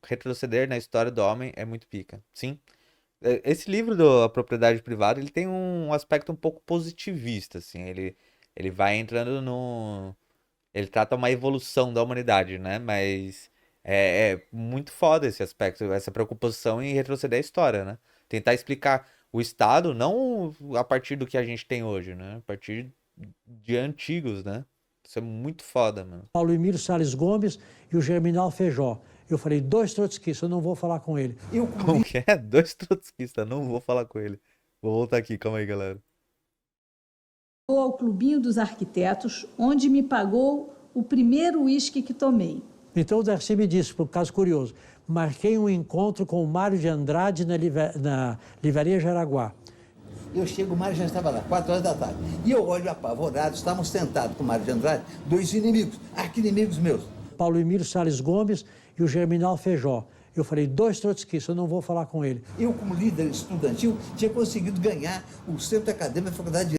Speaker 1: retroceder na história do homem é muito pica. Sim. Esse livro da propriedade privada, ele tem um aspecto um pouco positivista, assim. Ele vai entrando no... Ele trata uma evolução da humanidade, né? Mas é muito foda esse aspecto, essa preocupação em retroceder a história, né? Tentar explicar o Estado não a partir do que a gente tem hoje, né? A partir de antigos, né? Isso é muito foda, mano.
Speaker 4: Paulo Emílio Salles Gomes e o Germinal Feijó. Eu falei, 2 trotskistas, eu não vou falar com ele.
Speaker 1: Como que é? 2 trotskistas, não vou falar com ele. Vou voltar aqui, calma aí, galera.
Speaker 21: Vou ao Clubinho dos Arquitetos, onde me pagou o primeiro uísque que tomei.
Speaker 4: Então o Darcy me disse, por caso curioso, marquei um encontro com o Mário de Andrade na Livraria Jaraguá.
Speaker 10: Eu chego, o Mário já estava lá, 4 horas da tarde. E eu olho apavorado, estávamos sentados com o Mário de Andrade, 2 inimigos, arqui-inimigos meus.
Speaker 4: Paulo Emílio Salles Gomes e o Germinal Feijó. Eu falei, 2 trotskistas, eu não vou falar com ele.
Speaker 10: Eu, como líder estudantil, tinha conseguido ganhar o centro acadêmico da faculdade de...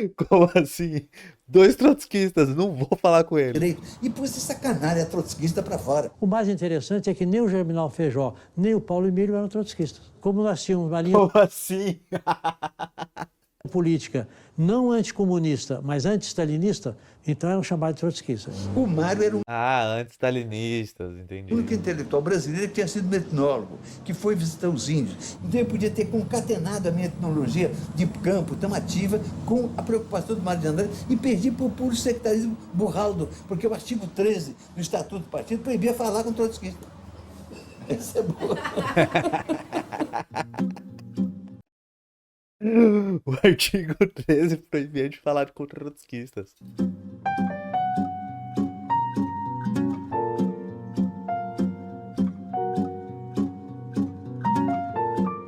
Speaker 1: Como assim? 2 trotskistas, não vou falar com ele.
Speaker 10: E pôs essa canalha trotskista para fora.
Speaker 4: O mais interessante é que nem o Germinal Feijó, nem o Paulo Emílio eram trotskistas. Como nós tínhamos uma linha...
Speaker 1: Como assim?
Speaker 4: política não anticomunista, mas anti-stalinista, então eram chamados de trotskistas.
Speaker 10: O Mário era
Speaker 1: Anti-stalinistas, entendi.
Speaker 10: o único intelectual brasileiro que tinha sido um etnólogo, que foi visitar os índios. Então eu podia ter concatenado a minha etnologia de campo tão ativa com a preocupação do Mário de Andrade e perdi por puro sectarismo burraldo, porque o artigo 13 do Estatuto do Partido proibia falar com trotskista. Essa é boa.
Speaker 1: O artigo 13 proibia de falar com trotskistas.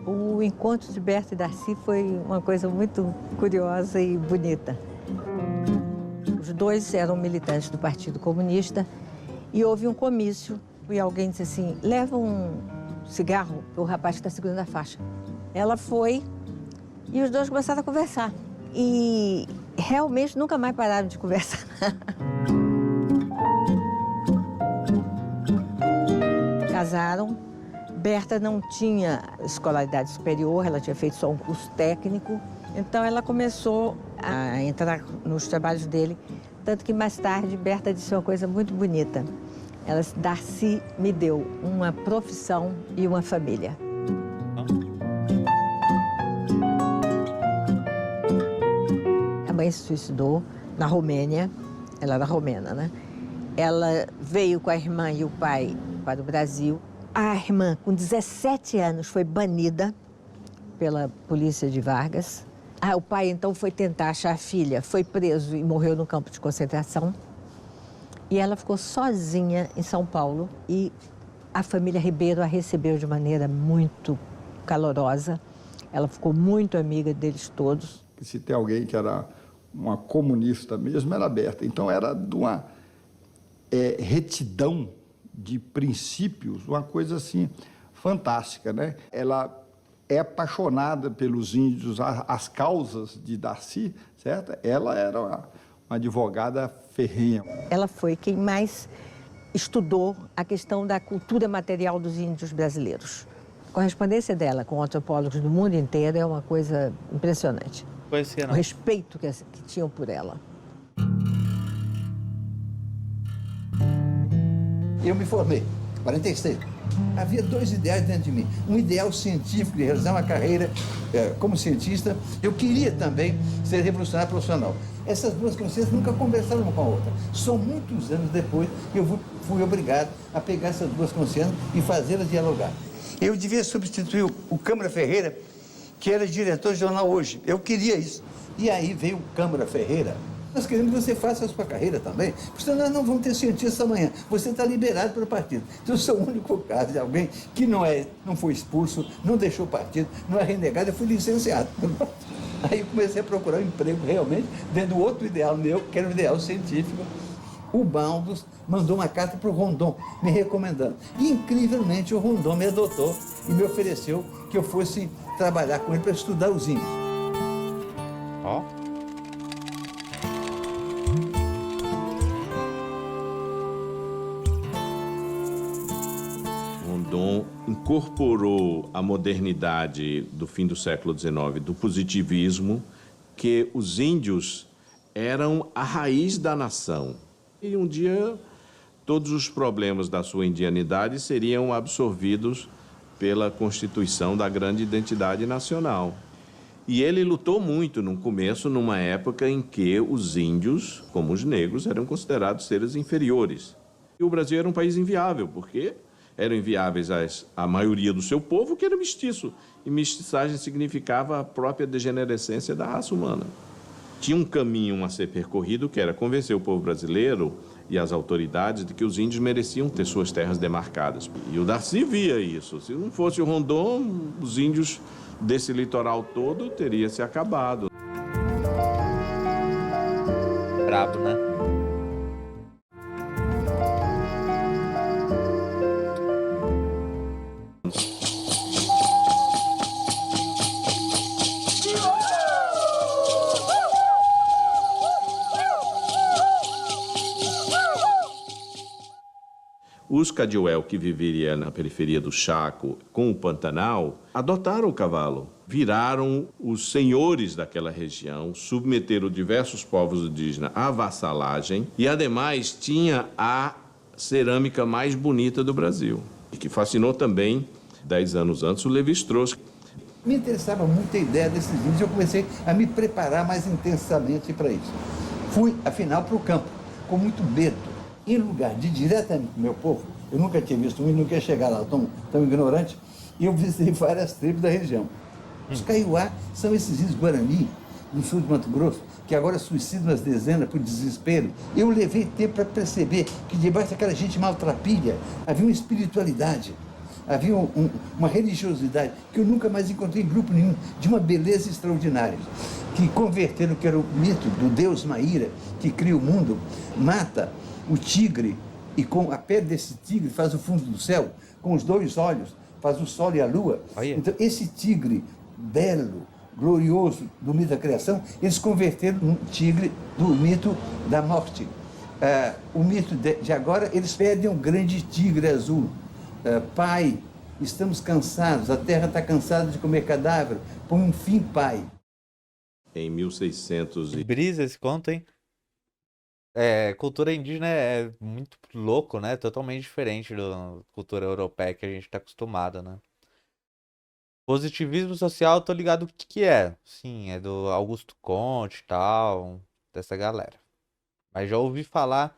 Speaker 2: O encontro de Berta e Darcy foi uma coisa muito curiosa e bonita. Os dois eram militantes do Partido Comunista e houve um comício e alguém disse assim, leva um cigarro para o rapaz que está segurando a faixa. Ela foi e os dois começaram a conversar. E realmente nunca mais pararam de conversar. Casaram. Berta não tinha escolaridade superior, ela tinha feito só um curso técnico. Então ela começou a entrar nos trabalhos dele. Tanto que mais tarde Berta disse uma coisa muito bonita. Ela disse, Darcy me deu uma profissão e uma família. A mãe se suicidou na Romênia, ela era romena, né? Ela veio com a irmã e o pai para o Brasil. A irmã, com 17 anos, foi banida pela polícia de Vargas. O pai, então, foi tentar achar a filha, foi preso e morreu no campo de concentração. E ela ficou sozinha em São Paulo e a família Ribeiro a recebeu de maneira muito calorosa. Ela ficou muito amiga deles todos.
Speaker 5: Se tem alguém que era uma comunista mesmo, era Berta. Então, era de uma retidão de princípios, uma coisa assim fantástica, né? Ela é apaixonada pelos índios, as causas de Darcy, certo? Ela era uma advogada ferrenha.
Speaker 2: Ela foi quem mais estudou a questão da cultura material dos índios brasileiros. A correspondência dela com antropólogos do mundo inteiro é uma coisa impressionante.
Speaker 1: Conhecia, não?
Speaker 2: O respeito que tinham por ela.
Speaker 10: Eu me formei, 46. Havia 2 ideais dentro de mim. Um ideal científico de realizar uma carreira como cientista. Eu queria também ser revolucionário profissional. Essas 2 consciências nunca conversaram uma com a outra. Só muitos anos depois que eu fui obrigado a pegar essas 2 consciências e fazê-las dialogar. Eu devia substituir o Câmara Ferreira, que era diretor do jornal Hoje. Eu queria isso. E aí veio o Câmara Ferreira. Nós queremos que você faça a sua carreira também, porque senão nós não vamos ter cientista amanhã. Você está liberado pelo partido. Então, eu sou o único caso de alguém que não foi expulso, não deixou o partido, não é renegado, eu fui licenciado. Aí eu comecei a procurar um emprego realmente dentro do outro ideal meu, que era o ideal científico. O Baldos mandou uma carta para o Rondon, me recomendando. E, incrivelmente, o Rondon me adotou e me ofereceu que eu fosse trabalhar com ele para estudar os índios.
Speaker 1: Ó.
Speaker 16: Rondon incorporou a modernidade do fim do século XIX, do positivismo, que os índios eram a raiz da nação. E um dia todos os problemas da sua indianidade seriam absorvidos pela constituição da grande identidade nacional. E ele lutou muito no começo, numa época em que os índios, como os negros, eram considerados seres inferiores. E o Brasil era um país inviável, porque eram inviáveis a maioria do seu povo, que era mestiço. E mestiçagem significava a própria degenerescência da raça humana. Tinha um caminho a ser percorrido, que era convencer o povo brasileiro e as autoridades de que os índios mereciam ter suas terras demarcadas. E o Darcy via isso. Se não fosse o Rondon, os índios desse litoral todo teriam se acabado.
Speaker 1: Brabo, né?
Speaker 16: Os Cadiuel, que viviam na periferia do Chaco com o Pantanal, adotaram o cavalo, viraram os senhores daquela região, submeteram diversos povos indígenas à vassalagem e, ademais, tinha a cerâmica mais bonita do Brasil, e que fascinou também, 10 anos antes, o Lévi-Strauss.
Speaker 10: Me interessava muito a ideia desses índios, eu comecei a me preparar mais intensamente para isso. Fui, afinal, para o campo, com muito medo. Em lugar de ir diretamente para o meu povo, eu nunca tinha visto um e não queria chegar lá tão ignorante, e eu visitei várias tribos da região. Os Kaiowá são esses índios Guarani, do sul de Mato Grosso, que agora suicidam as dezenas por desespero. Eu levei tempo para perceber que debaixo daquela gente maltrapilha havia uma espiritualidade, havia uma religiosidade que eu nunca mais encontrei em grupo nenhum, de uma beleza extraordinária, que converteram que era o mito do Deus Maíra, que cria o mundo, mata o tigre e com a pele desse tigre faz o fundo do céu, com os 2 olhos faz o sol e a lua. Então esse tigre belo, glorioso do mito da criação, eles converteram num tigre do mito da morte. O mito de agora, eles pedem um grande tigre azul. Pai, estamos cansados, a terra está cansada de comer cadáver, põe um fim, pai.
Speaker 16: Em 1600 e...
Speaker 1: Brisa esse conto, hein? Cultura indígena é muito louco, né? Totalmente diferente da cultura europeia que a gente tá acostumado, né? Positivismo social, tô ligado o que é. Sim, é do Augusto Comte e tal, dessa galera. Mas já ouvi falar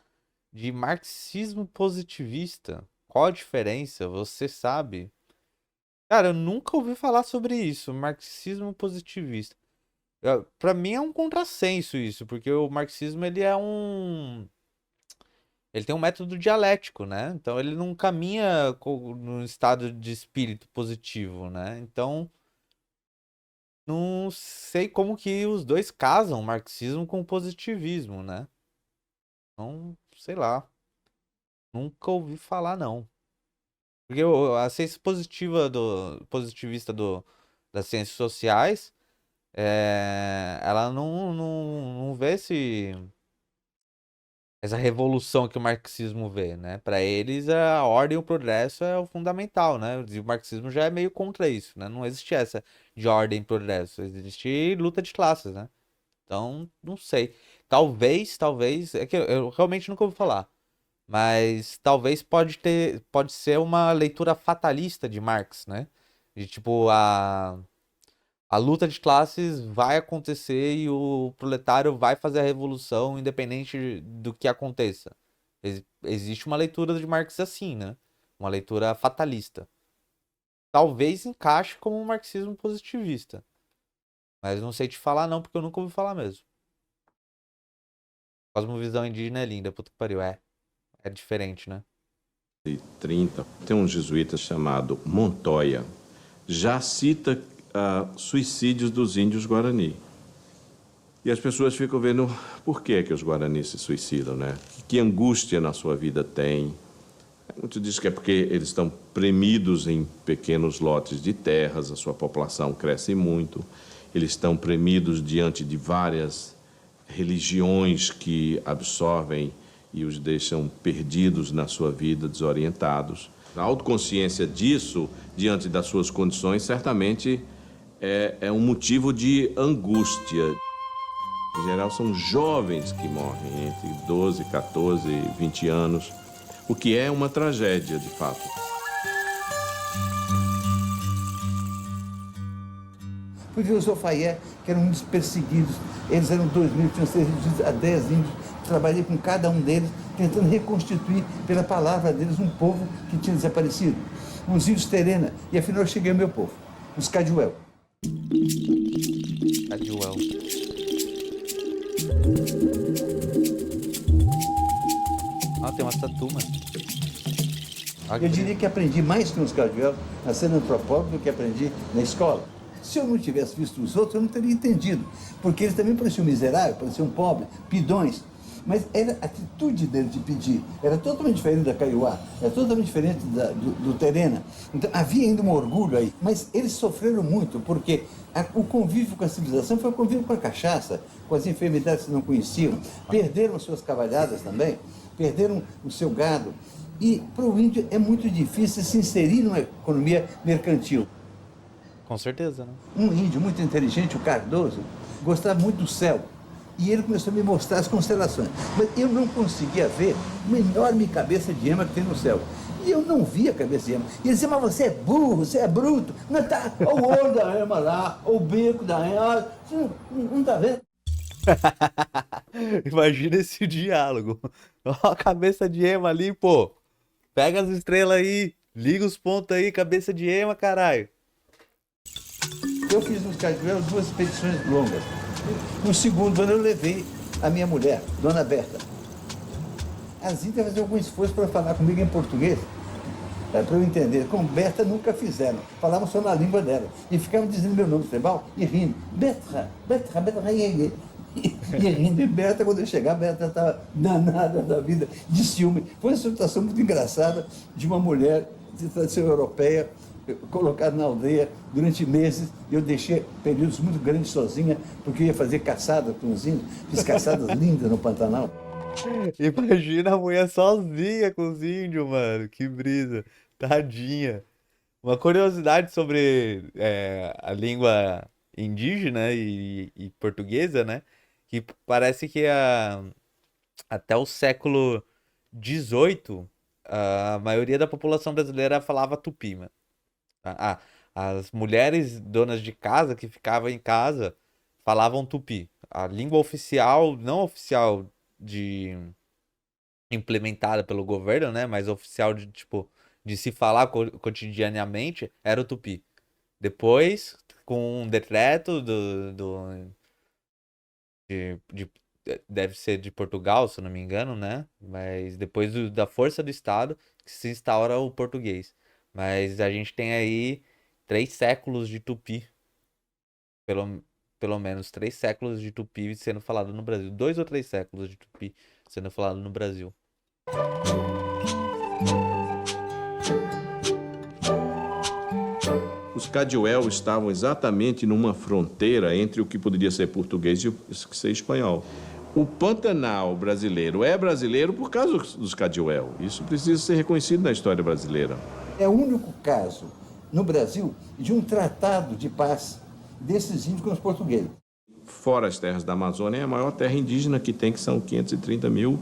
Speaker 1: de marxismo positivista. Qual a diferença? Você sabe? Cara, eu nunca ouvi falar sobre isso, marxismo positivista. Pra mim é um contrassenso isso, porque o marxismo ele tem um método dialético, né? Então ele não caminha no estado de espírito positivo, né? Então não sei como que os dois casam, o marxismo com o positivismo, né? Então, sei lá. Nunca ouvi falar, não. Porque a ciência positivista das ciências sociais, ela não vê essa revolução que o marxismo vê, né? Para eles, a ordem e o progresso é o fundamental, né? E o marxismo já é meio contra isso, né? Não existe essa de ordem e progresso, existe luta de classes, né? Então, não sei. Talvez, é que eu realmente nunca ouvi falar. Mas talvez pode ser uma leitura fatalista de Marx, né? De tipo, a luta de classes vai acontecer e o proletário vai fazer a revolução independente do que aconteça. Existe uma leitura de Marx assim, né? Uma leitura fatalista. Talvez encaixe como um marxismo positivista. Mas não sei te falar não, porque eu nunca ouvi falar mesmo. Cosmovisão indígena é linda, puta que pariu, é diferente, né?
Speaker 16: 30, tem um jesuíta chamado Montoya, já cita suicídios dos índios Guarani. E as pessoas ficam vendo por que os Guarani se suicidam, né? Que angústia na sua vida tem. Muito diz que é porque eles estão premidos em pequenos lotes de terras, a sua população cresce muito, eles estão premidos diante de várias religiões que absorvem e os deixam perdidos na sua vida, desorientados. A autoconsciência disso, diante das suas condições, certamente é um motivo de angústia. Em geral, são jovens que morrem entre 12, 14 e 20 anos, o que é uma tragédia, de fato.
Speaker 10: Fui ver os Ofaié, que eram índios perseguidos. Eles eram 2.000, tinham sido reduzidos a 10 índios. Trabalhei com cada um deles, tentando reconstituir pela palavra deles um povo que tinha desaparecido. Os índios Terena, e afinal eu cheguei ao meu povo, os Cadiuel.
Speaker 1: Cadiuel. Tem uma tatu, mano.
Speaker 10: Eu diria que aprendi mais com os Cadiuel na cena antropóloga do que aprendi na escola. Se eu não tivesse visto os outros, eu não teria entendido, porque eles também pareciam miseráveis, pareciam pobres, pidões. Mas era a atitude dele de pedir, era totalmente diferente da Kaiowá, era totalmente diferente do Terena. Então havia ainda um orgulho aí, mas eles sofreram muito, porque o convívio com a civilização foi o convívio com a cachaça, com as enfermidades que não conheciam, perderam as suas cavalhadas também, perderam o seu gado, E para o índio é muito difícil se inserir numa economia mercantil.
Speaker 1: Com certeza, né?
Speaker 10: Um índio muito inteligente, o Cardoso, gostava muito do céu. E ele começou a me mostrar as constelações. Mas eu não conseguia ver uma enorme cabeça de ema que tem no céu. E eu não via a cabeça de ema. E ele dizia, mas você é burro, você é bruto. Não tá, olha o olho da ema lá, olha o bico da ema. Você não tá vendo?
Speaker 1: Imagina esse diálogo. Ó a cabeça de ema ali, pô. Pega as estrelas aí, liga os pontos aí, cabeça de ema, caralho.
Speaker 10: Eu fiz nos Cajuelos 2 expedições longas. No segundo ano eu levei a minha mulher, Dona Berta. As índias faziam algum esforço para falar comigo em português, para eu entender. Com Berta nunca fizeram, falavam só na língua dela. E ficavam dizendo meu nome tribal e rindo. Berta, Berta, Berta, e rindo. E Berta, quando eu chegar, Berta estava danada da vida, de ciúme. Foi uma situação muito engraçada de uma mulher de tradição europeia, colocado na aldeia durante meses. Eu deixei períodos muito grandes sozinha, porque eu ia fazer caçada com os índios. Fiz caçadas lindas no Pantanal.
Speaker 1: Imagina a mulher sozinha com os índios, mano. Que brisa. Tadinha. Uma curiosidade sobre a língua indígena e portuguesa, né? Que parece que até o século XVIII, a maioria da população brasileira falava tupi, mano. As mulheres donas de casa que ficavam em casa falavam tupi. A língua oficial, não oficial implementada pelo governo, né? Mas oficial de se falar cotidianamente era o tupi. Depois, com um decreto deve ser de Portugal, se eu não me engano, né? Mas depois da força do Estado que se instaura o português. Mas a gente tem aí 3 séculos de tupi. Pelo menos 3 séculos de tupi sendo falado no Brasil. 2 ou 3 séculos de tupi sendo falado no Brasil.
Speaker 7: Os Cadiuel estavam exatamente numa fronteira entre o que poderia ser português e o que ser espanhol. O Pantanal brasileiro é brasileiro por causa dos Cadiuel. Isso precisa ser reconhecido na história brasileira.
Speaker 10: É o único caso no Brasil de um tratado de paz desses índios com os portugueses.
Speaker 7: Fora as terras da Amazônia, é a maior terra indígena que tem, que são 530 mil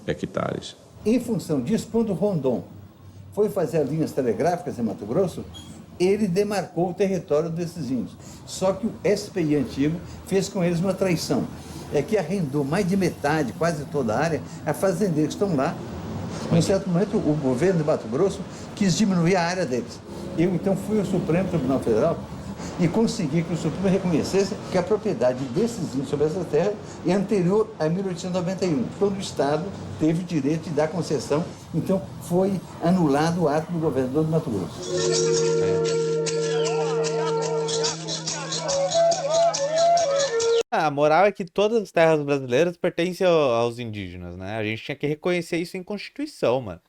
Speaker 7: hectares.
Speaker 10: Em função disso, quando Rondon foi fazer as linhas telegráficas em Mato Grosso, ele demarcou o território desses índios. Só que o SPI antigo fez com eles uma traição. É que arrendou mais de metade, quase toda a área, a fazendeiros que estão lá. Em certo momento, o governo de Mato Grosso quis diminuir a área deles. Eu, então, fui ao Supremo Tribunal Federal e consegui que o Supremo reconhecesse que a propriedade desses índios sobre essa terra é anterior a 1891, quando o Estado teve o direito de dar concessão. Então, foi anulado o ato do governador de Mato Grosso.
Speaker 1: A moral é que todas as terras brasileiras pertencem aos indígenas, né? A gente tinha que reconhecer isso em Constituição, mano.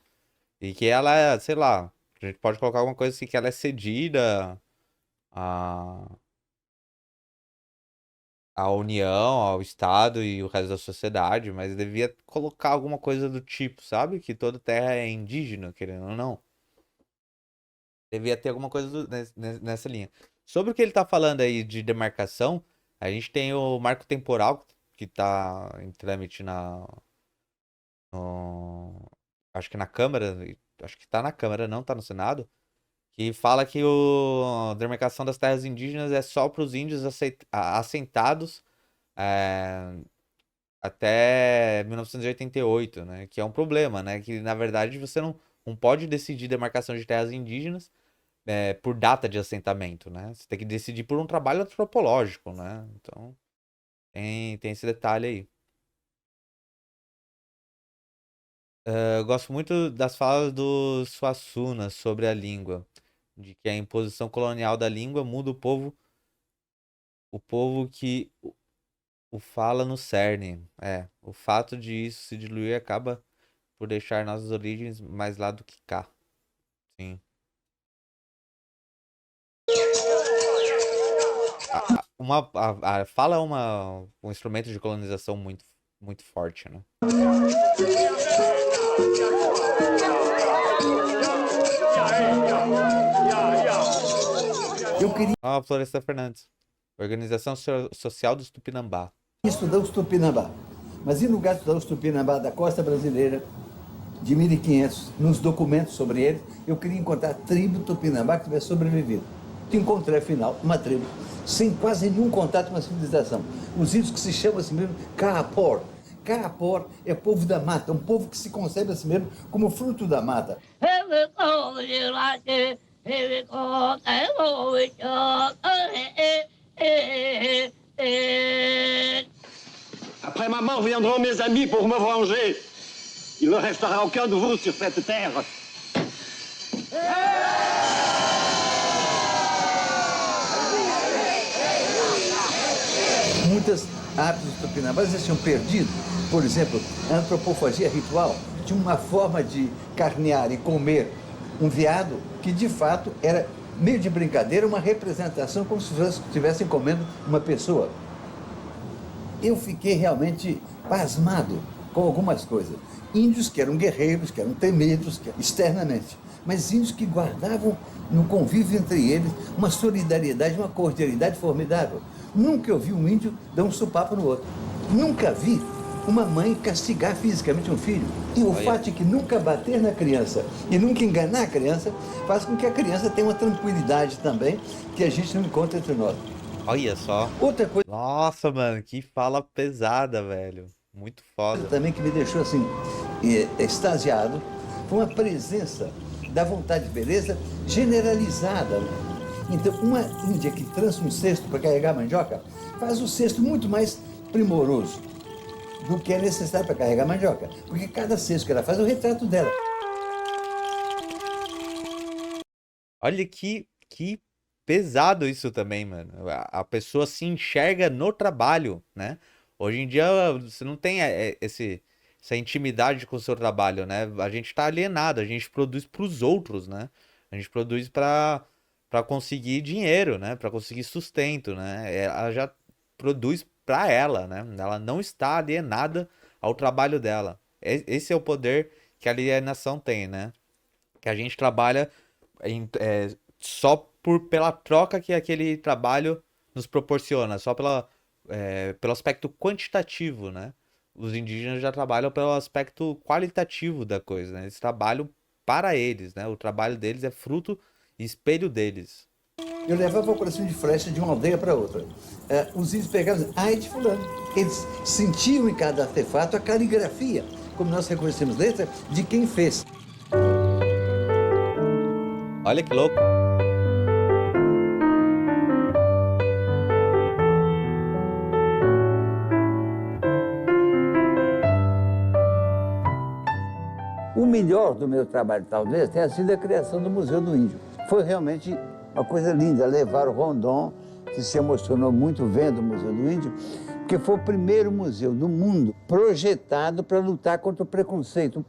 Speaker 1: E que ela, sei lá, a gente pode colocar alguma coisa assim, que ela é cedida à União, ao Estado e o resto da sociedade, mas devia colocar alguma coisa do tipo, sabe? Que toda terra é indígena, querendo ou não. Devia ter alguma coisa nessa linha. Sobre o que ele tá falando aí de demarcação, a gente tem o marco temporal que tá em trâmite acho que na Câmara, acho que tá na Câmara, não tá no Senado, que fala que a demarcação das terras indígenas é só para os índios assentados até 1988, né? Que é um problema, né? Que na verdade você não pode decidir demarcação de terras indígenas por data de assentamento, né? Você tem que decidir por um trabalho antropológico, né? Então tem esse detalhe aí. Eu gosto muito das falas do Suassuna sobre a língua, de que a imposição colonial da língua muda o povo que o fala no cerne. O fato de isso se diluir acaba por deixar nossas origens mais lá do que cá. Sim. A fala é um instrumento de colonização muito, muito forte, né?
Speaker 10: Eu queria
Speaker 1: Ó, Florestan Fernandes. Organização Social dos Tupinambá.
Speaker 10: estudar os Tupinambá. Mas em lugar de estudar os Tupinambá da costa brasileira, de 1500, nos documentos sobre eles, eu queria encontrar a tribo Tupinambá que tivesse sobrevivido. Encontrei, afinal, uma tribo sem quase nenhum contato com a civilização. Os índios que se chamam assim mesmo Kaapor. Kaapor é povo da mata, um povo que se concebe assim mesmo como fruto da mata.
Speaker 14: Après ma mort viendront mes amis pour me venger. Il ne restera aucun de vous sur cette terre.
Speaker 10: Muitas hábitos tupinambás eles tinham perdido. Por exemplo, a antropofagia ritual tinha uma forma de carnear e comer um veado que, de fato, era meio de brincadeira, uma representação como se estivessem comendo uma pessoa. Eu fiquei realmente pasmado com algumas coisas. Índios que eram guerreiros, que eram temidos externamente, mas índios que guardavam no convívio entre eles uma solidariedade, uma cordialidade formidável. Nunca eu vi um índio dar um sopapo no outro. Nunca vi uma mãe castigar fisicamente um filho. E o fato de que nunca bater na criança e nunca enganar a criança faz com que a criança tenha uma tranquilidade também que a gente não encontra entre nós.
Speaker 1: Olha só.
Speaker 10: Outra coisa.
Speaker 1: Nossa, mano, que fala pesada, velho. Muito foda.
Speaker 10: Também que me deixou assim, extasiado, foi uma presença da vontade de beleza generalizada. Então, uma índia que trança um cesto para carregar mandioca faz o cesto muito mais primoroso do que é necessário para carregar mandioca. Porque cada cesto que ela faz é o retrato dela.
Speaker 1: Olha que pesado isso também, mano. A pessoa se enxerga no trabalho, né? Hoje em dia você não tem essa intimidade com o seu trabalho, né? A gente tá alienado, a gente produz pros outros, né? A gente produz pra conseguir dinheiro, né? Pra conseguir sustento, né? Ela já produz pra ela, né? Ela não está alienada ao trabalho dela. Esse é o poder que a alienação tem, né? Que a gente trabalha só pela troca que aquele trabalho nos proporciona, só pelo aspecto quantitativo, né? Os indígenas já trabalham pelo aspecto qualitativo da coisa, né? Eles trabalham para eles, né? O trabalho deles é fruto e espelho deles.
Speaker 10: Eu levava o coração de flecha de uma aldeia para outra. Os índios pegavam e diziam, ai de fulano. Eles sentiam em cada artefato a caligrafia, como nós reconhecemos letra, de quem fez.
Speaker 1: Olha que louco.
Speaker 10: O melhor do meu trabalho, talvez, tenha sido a criação do Museu do Índio. Foi realmente uma coisa linda levar o Rondon, que se emocionou muito vendo o Museu do Índio, porque foi o primeiro museu do mundo projetado para lutar contra o preconceito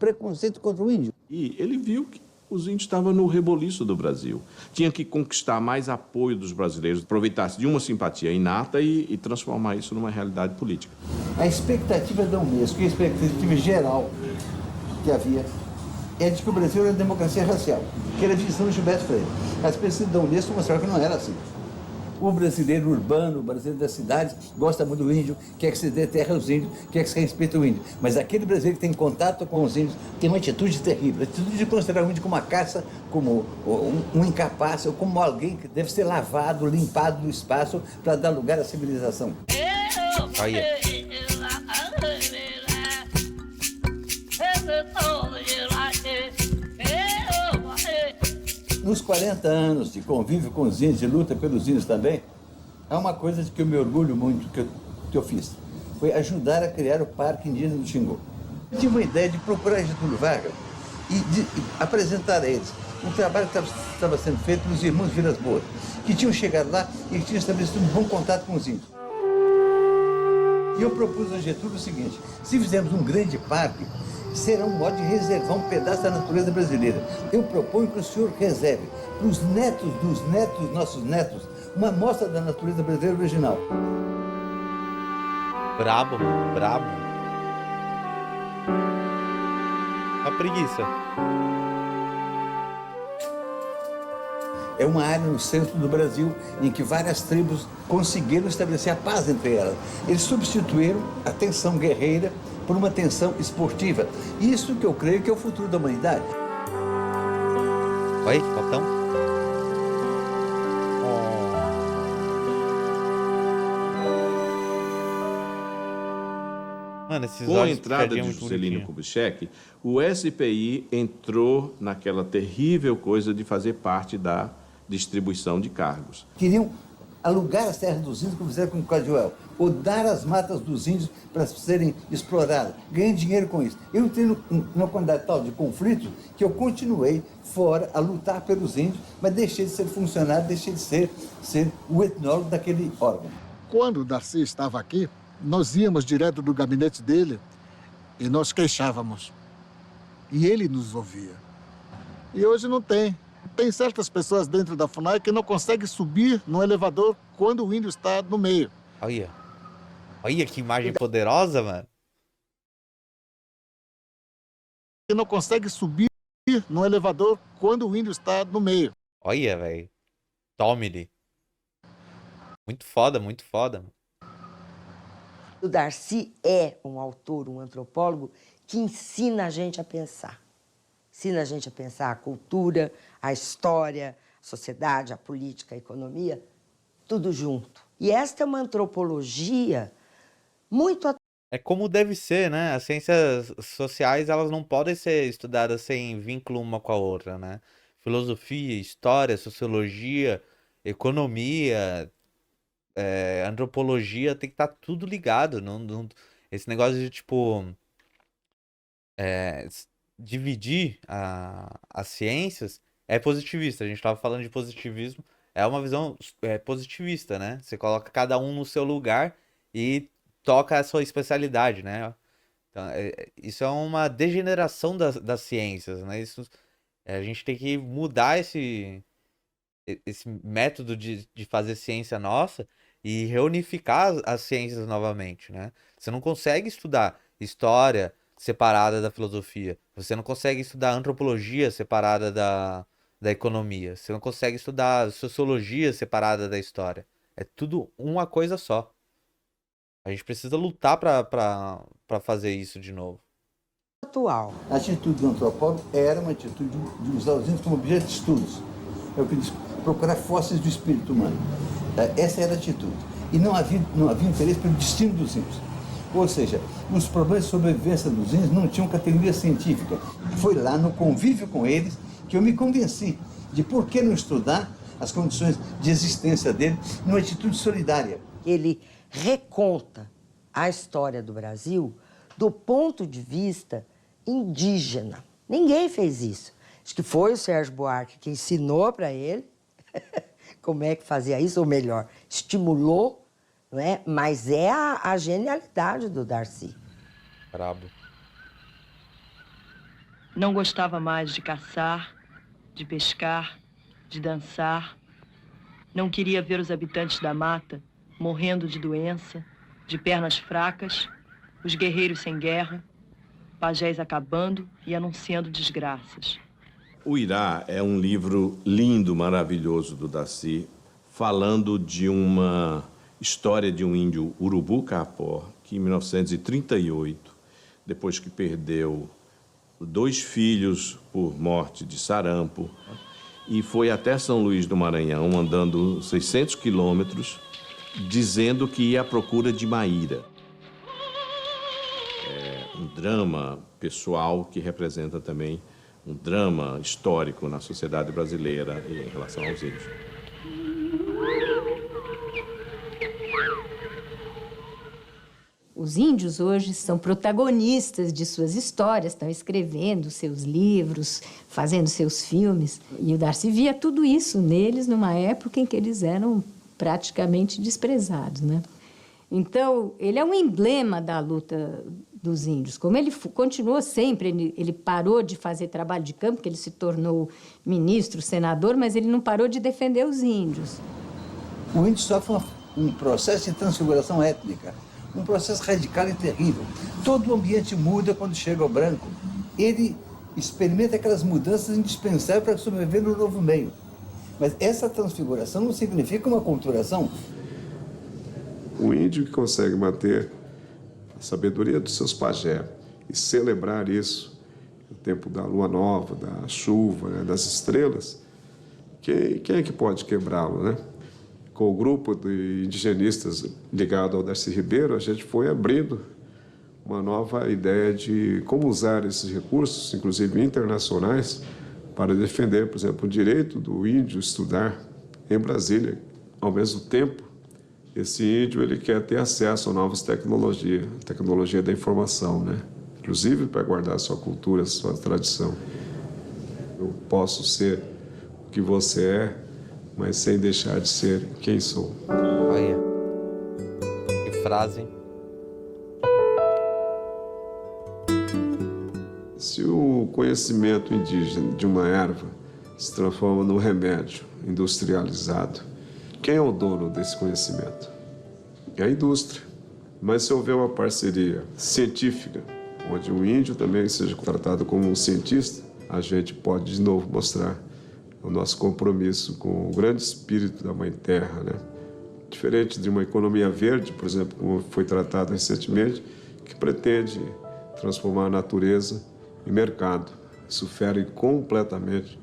Speaker 10: contra o índio.
Speaker 7: E ele viu que os índios estavam no reboliço do Brasil. Tinha que conquistar mais apoio dos brasileiros, aproveitar-se de uma simpatia inata e transformar isso numa realidade política.
Speaker 10: A expectativa da Unesco e a expectativa geral que havia é de que o Brasil era uma democracia racial, que era a visão de Gilberto Freire. As pesquisas da Unesco mostraram que não era assim. O brasileiro urbano, o brasileiro das cidades, gosta muito do índio, quer que se dê terra aos índios, quer que se respeite o índio. Mas aquele brasileiro que tem contato com os índios tem uma atitude terrível, a atitude de considerar o índio como uma caça, como um incapaz, ou como alguém que deve ser lavado, limpado do espaço para dar lugar à civilização. Nos 40 anos de convívio com os índios, de luta pelos índios também, há uma coisa de que eu me orgulho muito que eu fiz. Foi ajudar a criar o Parque Indígena do Xingu. Eu tive uma ideia de procurar Getúlio Vargas e de apresentar a eles um trabalho que estava sendo feito pelos irmãos Vilas Boas, que tinham chegado lá e que tinham estabelecido um bom contato com os índios. E eu propus a Getúlio o seguinte: se fizermos um grande parque, será um modo de reservar um pedaço da natureza brasileira. Eu proponho que o senhor reserve para os netos dos netos, nossos netos, uma amostra da natureza brasileira original.
Speaker 1: Brabo, brabo. A preguiça.
Speaker 10: É uma área no centro do Brasil em que várias tribos conseguiram estabelecer a paz entre elas. Eles substituíram a tensão guerreira por uma tensão esportiva. Isso que eu creio que é o futuro da humanidade.
Speaker 1: Oi, Falcão? Mano,
Speaker 7: Com a entrada de Juscelino Kubitschek, o SPI entrou naquela terrível coisa de fazer parte da distribuição de cargos.
Speaker 10: Queriam alugar as terras dos índios, como fizeram com o Cadiuel, ou dar as matas dos índios para serem exploradas, ganhando dinheiro com isso. Eu entrei numa quantidade tal de conflito que eu continuei fora a lutar pelos índios, mas deixei de ser funcionário, deixei de ser o etnólogo daquele órgão.
Speaker 6: Quando o Darcy estava aqui, nós íamos direto do gabinete dele e nós queixávamos. E ele nos ouvia. E hoje não tem. Tem certas pessoas dentro da FUNAI que não conseguem subir no elevador quando o índio está no meio.
Speaker 1: Olha. Olha que imagem poderosa, mano.
Speaker 6: Que não consegue subir no elevador quando o índio está no meio.
Speaker 1: Olha, velho. Tome-lhe. Muito foda, muito foda.
Speaker 22: O Darcy é um autor, um antropólogo que ensina a gente a pensar. Ensina a gente a pensar a cultura, a história, a sociedade, a política, a economia, tudo junto. E esta é uma antropologia muito...
Speaker 1: É como deve ser, né? As ciências sociais, elas não podem ser estudadas sem vínculo uma com a outra, né? Filosofia, história, sociologia, economia... antropologia tem que estar tudo ligado. Esse negócio de, tipo, dividir as ciências é positivista. A gente estava falando de positivismo. É uma visão positivista, né? Você coloca cada um no seu lugar e toca a sua especialidade, né? Então, isso é uma degeneração das ciências, né? A gente tem que mudar esse método de fazer ciência nossa e reunificar as ciências novamente, né? Você não consegue estudar história separada da filosofia. Você não consegue estudar antropologia separada da economia. Você não consegue estudar sociologia separada da história. É tudo uma coisa só. A gente precisa lutar para fazer isso de novo.
Speaker 22: Atual.
Speaker 10: A atitude do antropólogo era uma atitude de usar os índios como objeto de estudos. É o que diz, procurar fósseis do espírito humano. Essa era a atitude. E não havia interesse pelo destino dos índios. Ou seja, os problemas de sobrevivência dos índios não tinham categoria científica. Foi lá no convívio com eles que eu me convenci de por que não estudar as condições de existência dele numa atitude solidária.
Speaker 22: Ele reconta a história do Brasil do ponto de vista indígena. Ninguém fez isso. Acho que foi o Sérgio Buarque que ensinou para ele como é que fazia isso, ou melhor, estimulou, não é? Mas é a genialidade do Darcy.
Speaker 1: Brabo.
Speaker 11: Não gostava mais de caçar, de pescar, de dançar. Não queria ver os habitantes da mata morrendo de doença, de pernas fracas, os guerreiros sem guerra, pajés acabando e anunciando desgraças.
Speaker 7: O Irá é um livro lindo, maravilhoso do Darcy, falando de uma história de um índio Urubu-Capó, que em 1938, depois que perdeu 2 filhos por morte de sarampo, e foi até São Luís do Maranhão, andando 600 quilômetros, dizendo que ia à procura de Maíra. É um drama pessoal que representa também um drama histórico na sociedade brasileira em relação aos índios.
Speaker 23: Os índios hoje são protagonistas de suas histórias, estão escrevendo seus livros, fazendo seus filmes. E o Darcy via tudo isso neles numa época em que eles eram praticamente desprezados, né? Então, ele é um emblema da luta dos índios. Como ele continuou sempre, ele parou de fazer trabalho de campo, porque ele se tornou ministro, senador, mas ele não parou de defender os índios.
Speaker 10: O índio sofre um processo de transfiguração étnica, um processo radical e terrível. Todo o ambiente muda quando chega ao branco. Ele experimenta aquelas mudanças indispensáveis para sobreviver no novo meio. Mas essa transfiguração não significa uma culturação?
Speaker 8: O índio que consegue manter a sabedoria dos seus pajés e celebrar isso, o tempo da lua nova, da chuva, né, das estrelas, quem é que pode quebrá-lo, né? Com o grupo de indigenistas ligado ao Darcy Ribeiro, a gente foi abrindo uma nova ideia de como usar esses recursos, inclusive internacionais, para defender, por exemplo, o direito do índio estudar em Brasília. Ao mesmo tempo, esse índio ele quer ter acesso a novas tecnologias, tecnologia da informação, né? Inclusive para guardar a sua cultura, a sua tradição. Eu posso ser o que você é, mas sem deixar de ser quem sou.
Speaker 1: Olha, que frase, hein?
Speaker 8: Se o conhecimento indígena de uma erva se transforma num remédio industrializado, quem é o dono desse conhecimento? É a indústria. Mas se houver uma parceria científica, onde o índio também seja tratado como um cientista, a gente pode de novo mostrar o nosso compromisso com o grande espírito da Mãe Terra, né? Diferente de uma economia verde, por exemplo, como foi tratado recentemente, que pretende transformar a natureza em mercado. Isso fere completamente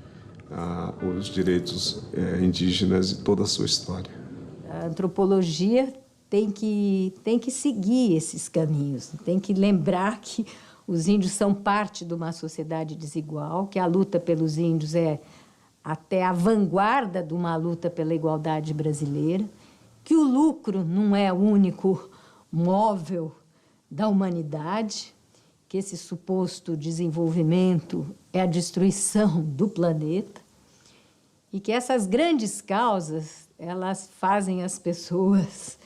Speaker 8: os direitos indígenas e toda a sua história.
Speaker 23: A antropologia tem que seguir esses caminhos, tem que lembrar que os índios são parte de uma sociedade desigual, que a luta pelos índios é até a vanguarda de uma luta pela igualdade brasileira, que o lucro não é o único móvel da humanidade, que esse suposto desenvolvimento é a destruição do planeta e que essas grandes causas, elas fazem as pessoas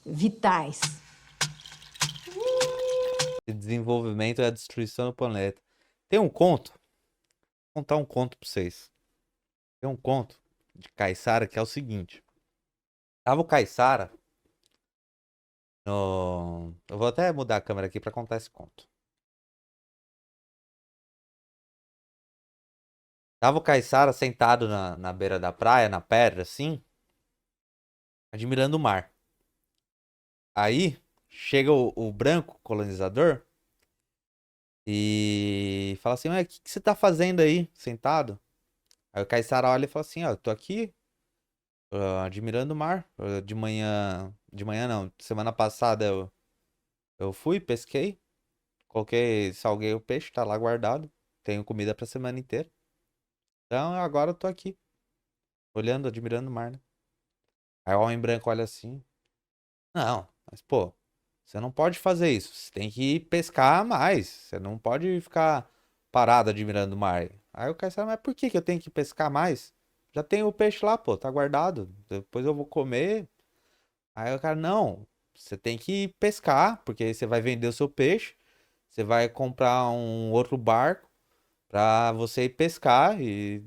Speaker 23: vitais.
Speaker 1: O desenvolvimento é a destruição do planeta. Tem um conto, vou contar um conto para vocês. Tem um conto de Caiçara que é o seguinte. Tava o Caiçara no... Eu vou até mudar a câmera aqui para contar esse conto. Tava o Caiçara sentado na beira da praia, na pedra, assim, admirando o mar. Aí, chega o branco colonizador e fala assim, o que você tá fazendo aí, sentado? Aí o Caiçara olha e fala assim, eu tô aqui admirando o mar. De manhã não, semana passada eu fui, pesquei, salguei o peixe, tá lá guardado, tenho comida pra semana inteira. Então agora eu tô aqui, olhando, admirando o mar, né? Aí o homem branco olha assim, não, mas pô, você não pode fazer isso, você tem que ir pescar mais, você não pode ficar parado admirando o mar. Aí o Caiçara, mas por que eu tenho que pescar mais? Já tem o peixe lá, pô, tá guardado. Depois eu vou comer. Aí o cara, não, você tem que pescar, porque aí você vai vender o seu peixe. Você vai comprar um outro barco pra você ir pescar e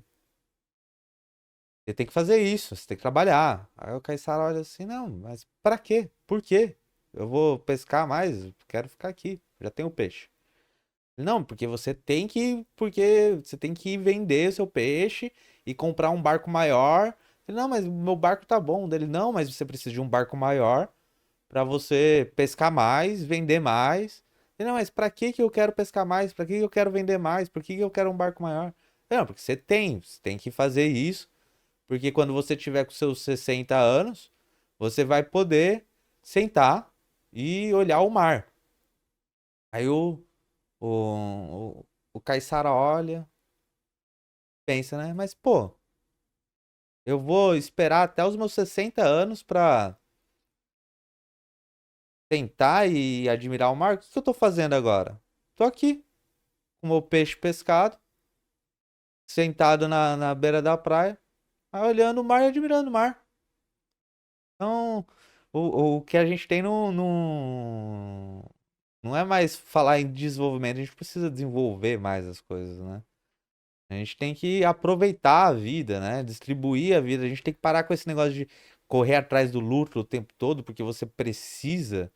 Speaker 1: você tem que fazer isso, você tem que trabalhar. Aí o Caiçara olha assim, não, mas pra quê? Por quê? Eu vou pescar mais, quero ficar aqui, já tenho o peixe. Não, porque você tem que vender o seu peixe e comprar um barco maior. Não, mas meu barco tá bom. Dele, não, mas você precisa de um barco maior para você pescar mais, vender mais. Não, mas para que eu quero pescar mais? Para que eu quero vender mais? Por que eu quero um barco maior? Não, porque você tem que fazer isso, porque quando você tiver com seus 60 anos, você vai poder sentar e olhar o mar. Aí o Caiçara olha, pensa, né? Mas, pô, eu vou esperar até os meus 60 anos pra sentar e admirar o mar? O que eu tô fazendo agora? Tô aqui, com o meu peixe pescado, sentado na beira da praia, olhando o mar e admirando o mar. Então, o que a gente tem não é mais falar em desenvolvimento, a gente precisa desenvolver mais as coisas, né? A gente tem que aproveitar a vida, né? Distribuir a vida. A gente tem que parar com esse negócio de correr atrás do lucro o tempo todo, porque você precisa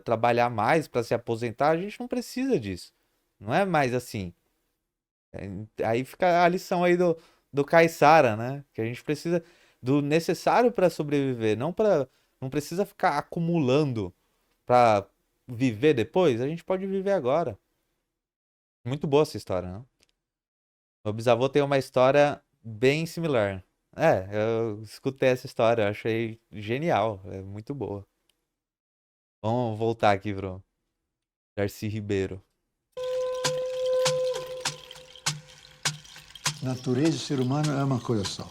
Speaker 1: trabalhar mais para se aposentar. A gente não precisa disso. Não é mais assim. Aí fica a lição aí do Caiçara, né? Que a gente precisa do necessário para sobreviver, não precisa ficar acumulando para viver depois. A gente pode viver agora. Muito boa essa história, né? Meu bisavô tem uma história bem similar. Eu escutei essa história, eu achei genial, é muito boa. Vamos voltar aqui pro Darcy Ribeiro.
Speaker 9: Natureza e ser humano é uma coisa só.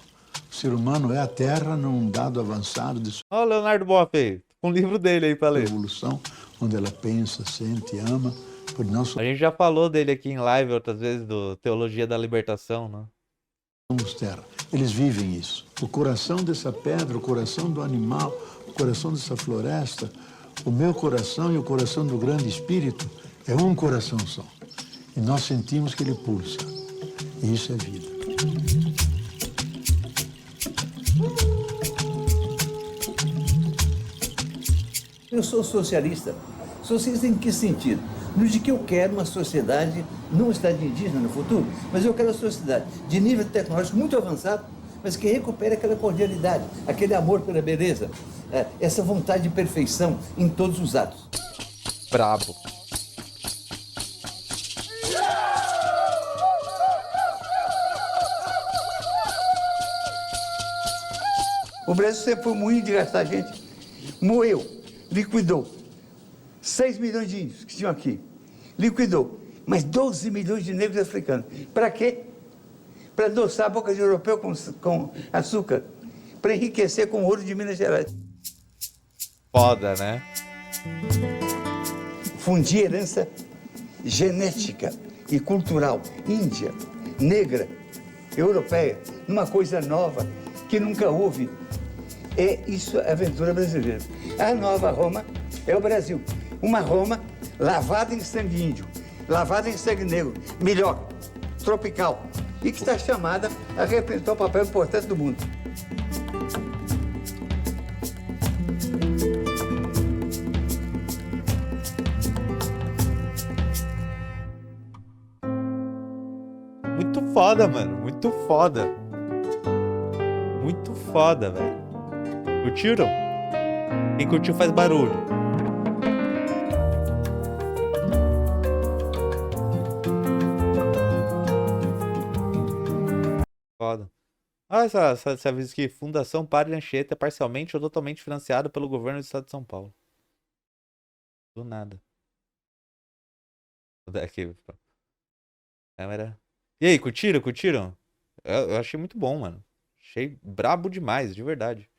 Speaker 9: O ser humano é a Terra num dado avançado de
Speaker 1: Ó, o Leonardo Boff aí, com o livro dele aí pra ler.
Speaker 9: evolução, onde ela pensa, sente, ama. Por nós
Speaker 1: A gente já falou dele aqui em live outras vezes, do Teologia da Libertação, né?
Speaker 9: somos terra. Eles vivem isso. O coração dessa pedra, o coração do animal, o coração dessa floresta, o meu coração e o coração do grande espírito é um coração só. E nós sentimos que ele pulsa. E isso é vida.
Speaker 10: Eu sou socialista. Socialista em que sentido? No de que eu quero uma sociedade, não uma cidade indígena no futuro, mas eu quero uma sociedade de nível tecnológico muito avançado, mas que recupere aquela cordialidade, aquele amor pela beleza, essa vontade de perfeição em todos os atos.
Speaker 1: Brabo.
Speaker 10: O Brasil sempre foi moinho de gastar gente. Moeu, liquidou 6 milhões de índios que tinham aqui. Liquidou mais 12 milhões de negros africanos. Para quê? Para adoçar a boca de europeu com açúcar. Para enriquecer com o ouro de Minas Gerais.
Speaker 1: Foda, né?
Speaker 10: Fundir herança genética e cultural índia, negra, europeia, numa coisa nova que nunca houve. É isso a aventura brasileira. A nova Roma é o Brasil. Uma Roma lavada em sangue índio, lavada em sangue negro, melhor, tropical, e que está chamada a representar um papel importante do mundo.
Speaker 1: Muito foda, mano. Muito foda. Muito foda, velho. Curtiram? Quem curtiu faz barulho. Foda. Olha esse aviso aqui. Fundação Padre Anchieta é parcialmente ou totalmente financiada pelo governo do estado de São Paulo. Do nada. Aqui. Câmera. E aí, curtiram? Eu achei muito bom, mano. Achei brabo demais, de verdade.